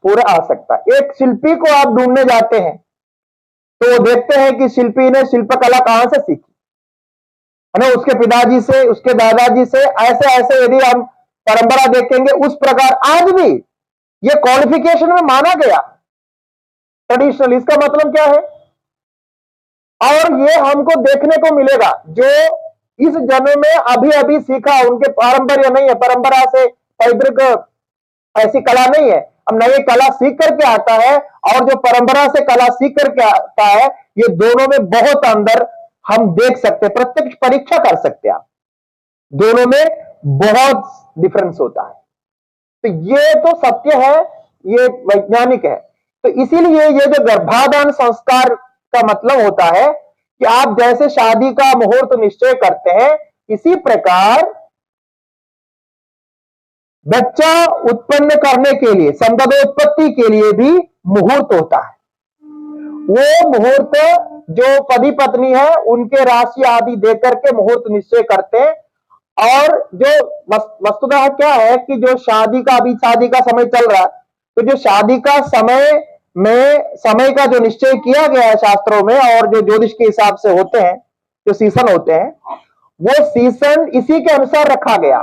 Speaker 2: पूरा आ सकता है। एक शिल्पी को आप ढूंढने जाते हैं तो वो देखते हैं कि शिल्पी ने शिल्पकला कहां से सीखी, है ना, उसके पिताजी से, उसके दादाजी से, ऐसे ऐसे यदि हम परंपरा देखेंगे उस प्रकार आज भी ये क्वालिफिकेशन में माना गया ट्रेडिशनल। इसका मतलब क्या है, और ये हमको देखने को मिलेगा जो इस जन्म में अभी अभी सीखा, उनके पारंपर्य नहीं है, परंपरा से पैतृक ऐसी कला नहीं है। अब नई कला सीख करके आता है और जो परंपरा से कला सीख करके आता है, ये दोनों में बहुत अंदर हम देख सकते हैं, प्रत्यक्ष परीक्षा कर सकते हैं आप, दोनों में बहुत डिफरेंस होता है। तो ये तो सत्य है, ये वैज्ञानिक है। तो इसीलिए ये जो गर्भाधान संस्कार का मतलब होता है कि आप जैसे शादी का मुहूर्त निश्चय करते हैं, इसी प्रकार बच्चा उत्पन्न करने के लिए, संतानोत्पत्ति के लिए भी मुहूर्त होता है। वो मुहूर्त जो पति पत्नी है उनके राशि आदि देकर के मुहूर्त निश्चय करते हैं। और जो वस्तुतः क्या है कि जो शादी का, अभी शादी का समय चल रहा है, तो जो शादी का समय का जो निश्चय किया गया है शास्त्रों में, और जो ज्योतिष के हिसाब से होते हैं, जो सीजन होते हैं, वो सीजन इसी के अनुसार रखा गया।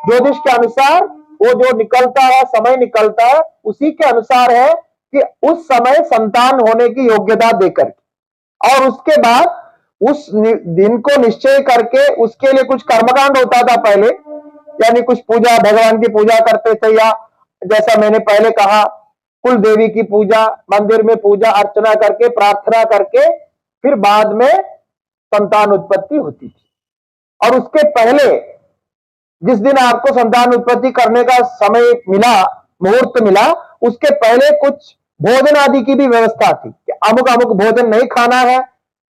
Speaker 2: ज्योतिष के अनुसार वो जो निकलता है, समय निकलता है, उसी के अनुसार है कि उस समय संतान होने की योग्यता देकर, और उसके बाद उस दिन को निश्चय करके उसके लिए कुछ कर्मकांड होता था पहले, यानी कुछ पूजा, भगवान की पूजा करते थे, या जैसा मैंने पहले कहा कुल देवी की पूजा, मंदिर में पूजा अर्चना करके, प्रार्थना करके, फिर बाद में संतान उत्पत्ति होती थी। और उसके पहले जिस दिन आपको संतान उत्पत्ति करने का समय मिला, मुहूर्त मिला, उसके पहले कुछ भोजन आदि की भी व्यवस्था थी कि अमुक अमुक भोजन नहीं खाना है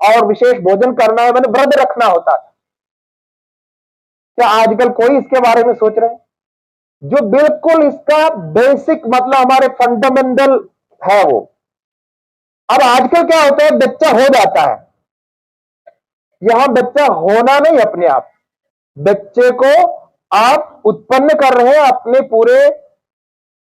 Speaker 2: और विशेष भोजन करना है, मैंने व्रत रखना होता था। क्या आजकल कोई इसके बारे में सोच रहे हैं? जो बिल्कुल इसका बेसिक मतलब हमारे फंडामेंटल है वो। अब आजकल क्या होता है, बच्चा हो जाता है, यहां बच्चा होना नहीं, अपने आप बच्चे को आप उत्पन्न कर रहे हैं अपने पूरे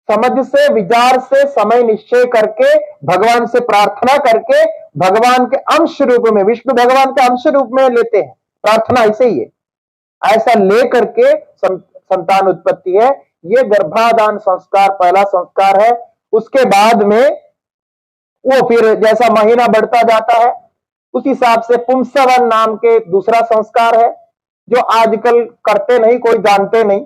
Speaker 2: समझ से, विचार से, समय निश्चय करके, भगवान से प्रार्थना करके, भगवान के अंश रूप में, विष्णु भगवान के अंश रूप में लेते हैं। और उसके बाद उस दिन को निश्चय करके उसके लिए कुछ कर्मकांड होता था पहले, यानी कुछ पूजा, भगवान की पूजा अर्चना करके, प्रार्थना करके, फिर बाद में संतान उत्पत्ति होती थी। और उसके पहले जिस दिन आपको संतान उत्पत्ति करने का समय मिला, मुहूर्त मिला, उसके पहले कुछ भोजन आदि की भी व्यवस्था थी कि अमुक अमुक भोजन नहीं खाना है और विशेष भोजन करना है, मैंने व्रत रखना होता था। प्रार्थना ऐसे ही है, ऐसा लेकर के संतान उत्पत्ति है। ये गर्भाधान संस्कार पहला संस्कार है। उसके बाद में वो फिर जैसा महीना बढ़ता जाता है उस हिसाब से पुंसवन नाम के दूसरा संस्कार है, जो आजकल करते नहीं, कोई जानते नहीं।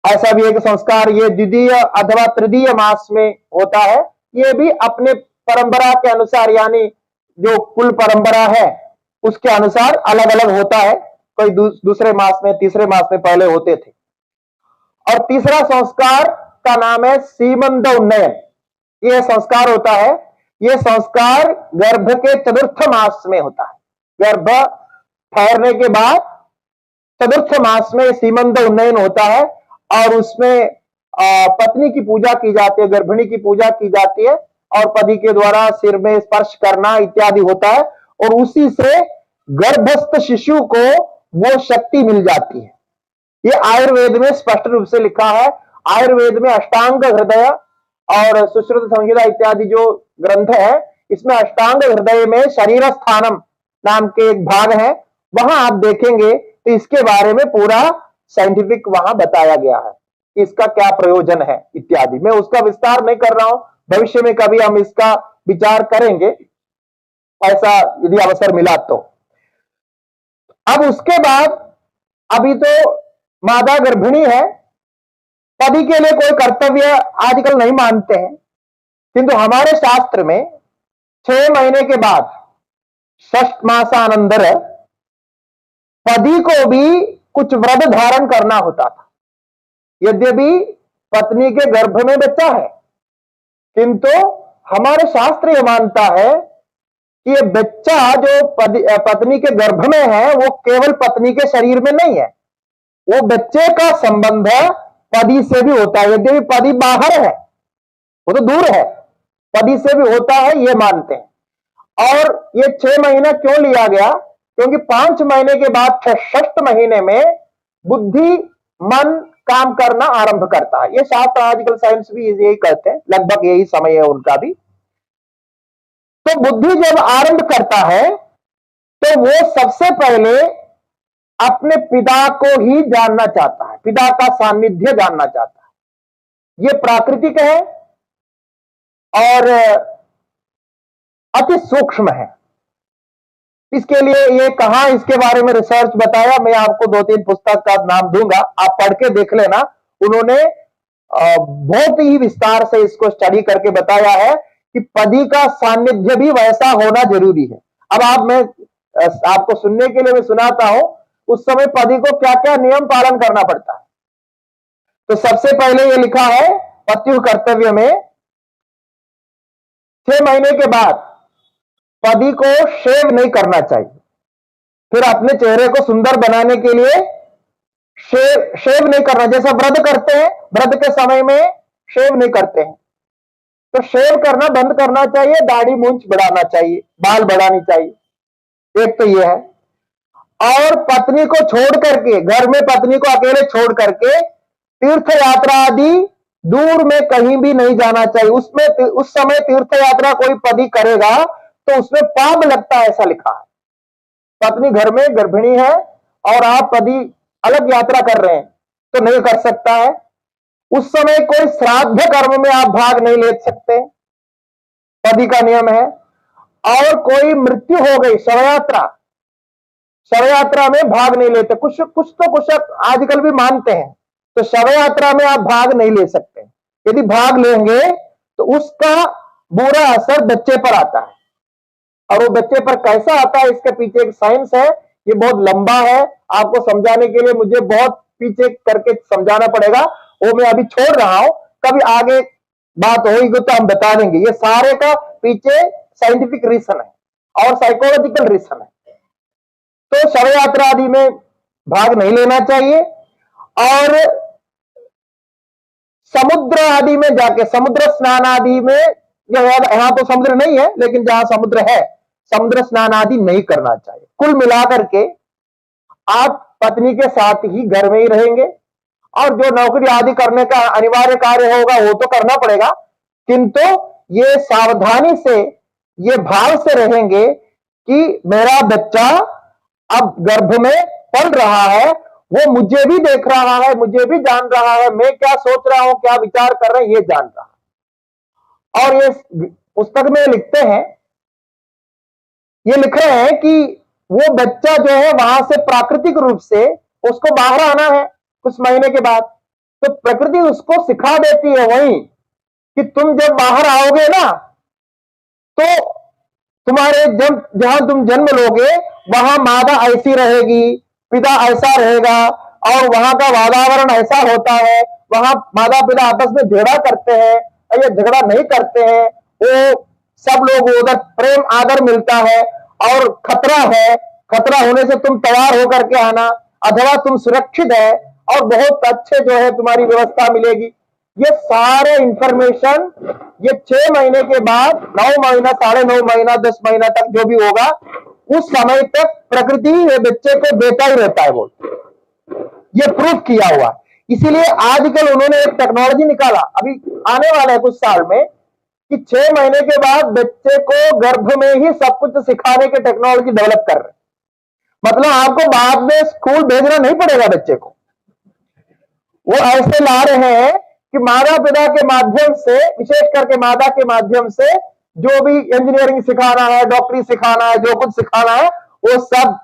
Speaker 2: ऐसा भी एक संस्कार ये द्वितीय अथवा तृतीय मास में होता है। ये भी अपने परंपरा के अनुसार, यानी जो कुल परंपरा है उसके अनुसार अलग अलग होता है। कोई दूसरे मास में, तीसरे मास में पहले होते थे। और तीसरा संस्कार का नाम है सीमंत उन्नयन। यह संस्कार होता है, यह संस्कार गर्भ के चतुर्थ मास में होता है। गर्भ ठहरने के बाद चतुर्थ मास में सीमंत उन्नयन होता है और उसमें पत्नी की पूजा की जाती है, गर्भिणी की पूजा की जाती है और पति के द्वारा सिर में स्पर्श करना इत्यादि होता है और उसी से गर्भस्थ शिशु को वो शक्ति मिल जाती है। ये आयुर्वेद में स्पष्ट रूप से लिखा है। आयुर्वेद में अष्टांग हृदय और सुश्रुत संहिता इत्यादि जो ग्रंथ है, इसमें अष्टांग हृदय में शरीर स्थानम नाम के एक भाग है। वहां आप देखेंगे तो इसके बारे में पूरा साइंटिफिक वहां बताया गया है कि इसका क्या प्रयोजन है इत्यादि। मैं उसका विस्तार नहीं कर रहा हूं, भविष्य में कभी हम इसका विचार करेंगे, ऐसा यदि अवसर मिला तो। अब उसके बाद अभी तो मादा गर्भिणी है, पति के लिए कोई कर्तव्य आजकल नहीं मानते हैं, किंतु हमारे शास्त्र में 6 महीने के बाद षष्ठ मासानंतर पति को भी कुछ व्रत धारण करना होता था। यद्यपि पत्नी के गर्भ में बच्चा है, किंतु हमारे शास्त्र यह मानता है कि ये बच्चा जो पत्नी के गर्भ में है वो केवल पत्नी के शरीर में नहीं है, वो बच्चे का संबंध पति से भी होता है। यद्यपि पति बाहर है, वो तो दूर है, पति से भी होता है, ये मानते हैं। और ये 6 महीना क्यों लिया गया? क्योंकि 5 महीने के बाद षष्ठ महीने में बुद्धि मन काम करना आरंभ करता है। ये शास्त्र आजकल साइंस भी यही कहते हैं, लगभग यही समय है उनका भी। तो बुद्धि जब आरंभ करता है तो वो सबसे पहले अपने पिता को ही जानना चाहता है, पिता का सानिध्य जानना चाहता है। ये प्राकृतिक है और अति सूक्ष्म है। इसके लिए ये कहा, इसके बारे में रिसर्च बताया, मैं आपको 2-3 पुस्तक का नाम दूंगा, आप पढ़ के देख लेना। उन्होंने बहुत ही विस्तार से इसको स्टडी करके बताया है कि पति का सानिध्य भी वैसा होना जरूरी है। अब मैं आपको सुनने के लिए मैं सुनाता हूं, उस समय पति को क्या क्या नियम पालन करना पड़ता है। तो सबसे पहले ये लिखा है पत्यु कर्तव्य में, 6 महीने के बाद पति को शेव नहीं करना चाहिए। फिर अपने चेहरे को सुंदर बनाने के लिए शेव नहीं करना, जैसा व्रत करते हैं, व्रत के समय में शेव नहीं करते हैं, तो शेव करना बंद करना चाहिए। दाढ़ी मूंछ बढ़ाना चाहिए, बाल बढ़ानी चाहिए। एक तो यह है। और पत्नी को छोड़ करके, घर में पत्नी को अकेले छोड़ करके तीर्थ यात्रा आदि दूर में कहीं भी नहीं जाना चाहिए। उस समय तीर्थ यात्रा कोई पति करेगा तो उसमें पाप लगता है, ऐसा लिखा है। पत्नी घर में गर्भिणी है और आप पति अलग यात्रा कर रहे हैं तो नहीं कर सकता है। उस समय कोई श्राद्ध कर्म में आप भाग नहीं ले सकते, पति का नियम है। और कोई मृत्यु हो गई, शव यात्रा में भाग नहीं लेते। कुछ आजकल भी मानते हैं, तो शव यात्रा में आप भाग नहीं ले सकते। यदि भाग लेंगे तो उसका बुरा असर बच्चे पर आता है, और वो बच्चे पर कैसा आता है इसके पीछे एक साइंस है। ये बहुत लंबा है, आपको समझाने के लिए मुझे बहुत पीछे करके समझाना पड़ेगा, वो मैं अभी छोड़ रहा हूं। कभी आगे बात होगी तो हम बता देंगे। ये सारे का पीछे साइंटिफिक रीजन है और साइकोलॉजिकल रीजन है। तो शव यात्रा आदि में भाग नहीं लेना चाहिए। और समुद्र आदि में जाके, समुद्र स्नान आदि में, यहां तो समुद्र नहीं है लेकिन जहां समुद्र है, समुद्र स्नान आदि नहीं करना चाहिए। कुल मिलाकर के आप पत्नी के साथ ही घर में ही रहेंगे, और जो नौकरी आदि करने का अनिवार्य कार्य होगा वो तो करना पड़ेगा, किंतु ये सावधानी से, ये भाव से रहेंगे कि मेरा बच्चा अब गर्भ में पल रहा है, वो मुझे भी देख रहा है, मुझे भी जान रहा है, मैं क्या सोच रहा हूं, क्या विचार कर रहे हैं, ये जान रहा है। और ये पुस्तक में लिखते हैं, ये लिख रहे हैं कि वो बच्चा जो है वहां से प्राकृतिक रूप से उसको बाहर आना है कुछ महीने के बाद, तो प्रकृति उसको सिखा देती है वहीं कि तुम जब बाहर आओगे ना, तो तुम्हारे जब जहां तुम जन्म लोगे वहां मादा ऐसी रहेगी, पिता ऐसा रहेगा, और वहां का वातावरण ऐसा होता है, वहां माता पिता आपस में झगड़ा करते हैं या झगड़ा नहीं करते हैं, वो सब लोग उधर प्रेम आदर मिलता है, और खतरा है, खतरा होने से तुम तैयार होकर के आना, अथवा तुम सुरक्षित है और बहुत अच्छे जो है तुम्हारी व्यवस्था मिलेगी। ये सारे इंफॉर्मेशन ये 6 महीने के बाद 9 महीना, 9.5 महीना, 10 महीना तक जो भी होगा, उस समय तक प्रकृति ये बच्चे को देता ही रहता है। बोल ये प्रूफ किया हुआ। इसीलिए आजकल उन्होंने एक टेक्नोलॉजी निकाला, अभी आने वाला है कुछ साल में, कि 6 महीने के बाद बच्चे को गर्भ में ही सब कुछ सिखाने की टेक्नोलॉजी डेवलप कर रहे। मतलब आपको बाद में स्कूल भेजना नहीं पड़ेगा बच्चे को, वो ऐसे ला रहे हैं कि माता पिता के माध्यम से, विशेष करके माता के माध्यम से जो भी इंजीनियरिंग सिखाना है, डॉक्टरी सिखाना है, जो कुछ सिखाना है, वो सब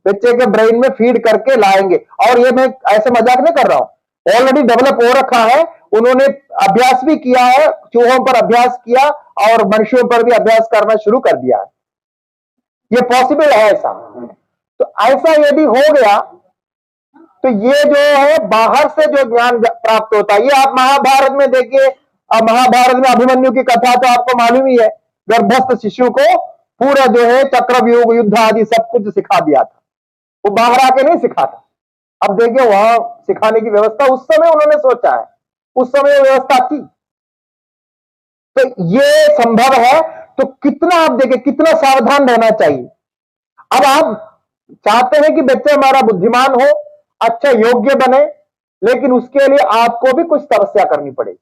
Speaker 2: बच्चे के ब्रेन में फीड करके लाएंगे। और ये मैं ऐसे मजाक नहीं कर रहा हूं, ऑलरेडी डेवलप हो रखा है, उन्होंने अभ्यास भी किया है, चूहों पर अभ्यास किया और मनुष्यों पर भी अभ्यास करना शुरू कर दिया है। ये पॉसिबल है ऐसा। तो ऐसा यदि हो गया तो ये जो है बाहर से जो ज्ञान प्राप्त होता है, ये आप महाभारत में देखिए, महाभारत में अभिमन्यु की कथा तो आपको मालूम ही है, गर्भस्थ शिशु को पूरा जो है चक्रव्यूह युद्ध आदि सब कुछ सिखा दिया था, वो बाहर आके नहीं सिखा था। अब देखिए वहां सिखाने की व्यवस्था उस समय उन्होंने सोचा है, उस समय व्यवस्था थी, तो ये संभव है। तो कितना आप देखिए कितना सावधान रहना चाहिए। अब आप चाहते हैं कि बच्चे हमारा बुद्धिमान हो, अच्छा योग्य बने, लेकिन उसके लिए आपको भी कुछ तपस्या करनी पड़ेगी।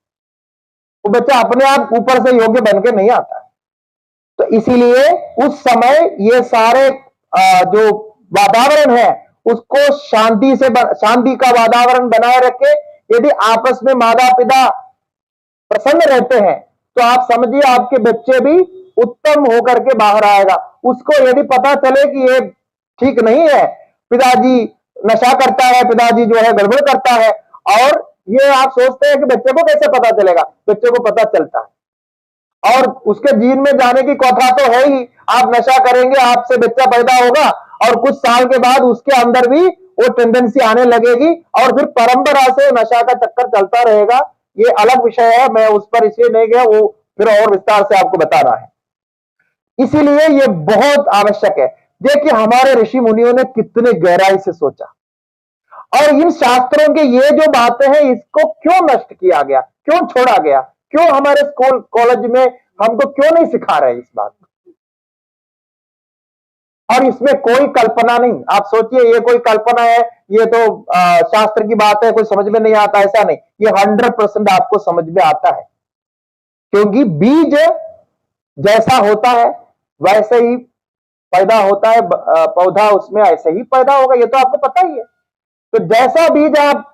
Speaker 2: वो बच्चा अपने आप ऊपर से योग्य बन के नहीं आता है। तो इसीलिए उस समय ये सारे जो वातावरण है उसको शांति का वातावरण बनाए रखे। यदि आपस में माता पिता प्रसन्न रहते हैं तो आप समझिए आपके बच्चे भी उत्तम होकर के बाहर आएगा। उसको यदि पता चले कि ये ठीक नहीं है, पिताजी नशा करता है, पिताजी जो है गड़बड़ करता है, और ये आप सोचते हैं कि बच्चे को कैसे पता चलेगा, बच्चे को पता चलता है और उसके जीन में जाने की कथा तो है ही। आप नशा करेंगे, आपसे बच्चा पैदा होगा और कुछ साल के बाद उसके अंदर भी वो टेंडेंसी आने लगेगी और फिर परंपरा से नशा का चक्कर चलता रहेगा। ये अलग विषय है, मैं उस पर इसलिए नहीं गया, वो फिर और विस्तार से आपको बताना है। इसीलिए ये बहुत आवश्यक है। देखिए हमारे ऋषि मुनियों ने कितने गहराई से सोचा, और इन शास्त्रों के ये जो बातें हैं इसको क्यों नष्ट किया गया, क्यों छोड़ा गया, क्यों हमारे स्कूल कॉलेज में हमको क्यों नहीं सिखा रहे इस बात को। और इसमें कोई कल्पना नहीं, आप सोचिए ये कोई कल्पना है, ये तो शास्त्र की बात है, कोई समझ में नहीं आता, ऐसा नहीं, ये 100% आपको समझ में आता है। क्योंकि बीज जैसा होता है वैसे ही पैदा होता है, पौधा उसमें ऐसे ही पैदा होगा, ये तो आपको पता ही है। तो जैसा बीज आप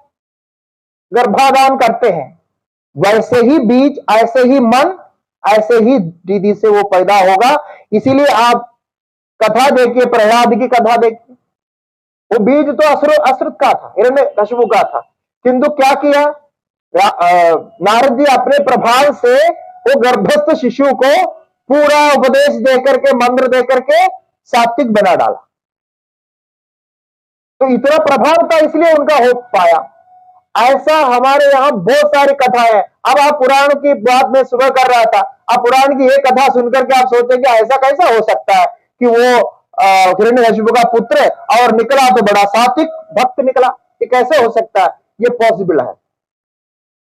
Speaker 2: गर्भाधान करते हैं वैसे ही बीज, ऐसे ही मन, ऐसे ही दीदी से वो पैदा होगा। इसीलिए आप कथा देखिए, प्रहलाद की कथा देखिए, वो बीज तो असुर का था, हिरण्यकशिपु का था, किंतु क्या किया नारद जी अपने प्रभाव से वो गर्भस्थ शिशु को पूरा उपदेश देकर के, मंत्र देकर के सात्विक बना डाला। तो इतना प्रभाव था, इसलिए उनका हो पाया। ऐसा हमारे यहाँ बहुत सारी कथा है। अब आप पुराण की बात में सुबह कर रहा था, आप पुराण की एक कथा सुनकर के आप सोचेंगे ऐसा कैसा हो सकता है कि वो हिरण्यकशिपु का पुत्र और निकला तो बड़ा सात्विक भक्त निकला, ये कैसे हो सकता है? ये पॉसिबल है,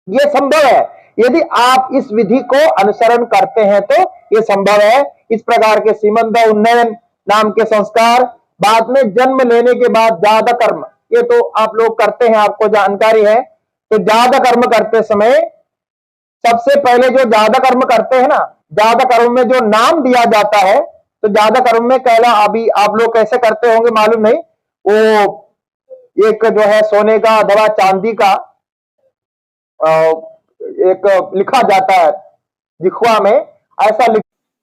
Speaker 2: ये संभव है। यदि आप इस विधि को अनुसरण करते हैं तो ये संभव है। इस प्रकार के सीमंत उन्नयन नाम के संस्कार, बाद में जन्म लेने के बाद ज्यादा कर्म, ये तो आप लोग करते हैं, आपको जानकारी है। तो ज्यादा कर्म करते समय सबसे पहले जो ज्यादा कर्म करते हैं ना, ज्यादा कर्म में जो नाम दिया जाता है, तो ज्यादा कर्म में कहला, अभी आप लोग कैसे करते होंगे मालूम नहीं, वो एक जो है सोने का अथवा चांदी का एक लिखा जाता है जिह्वा में, ऐसा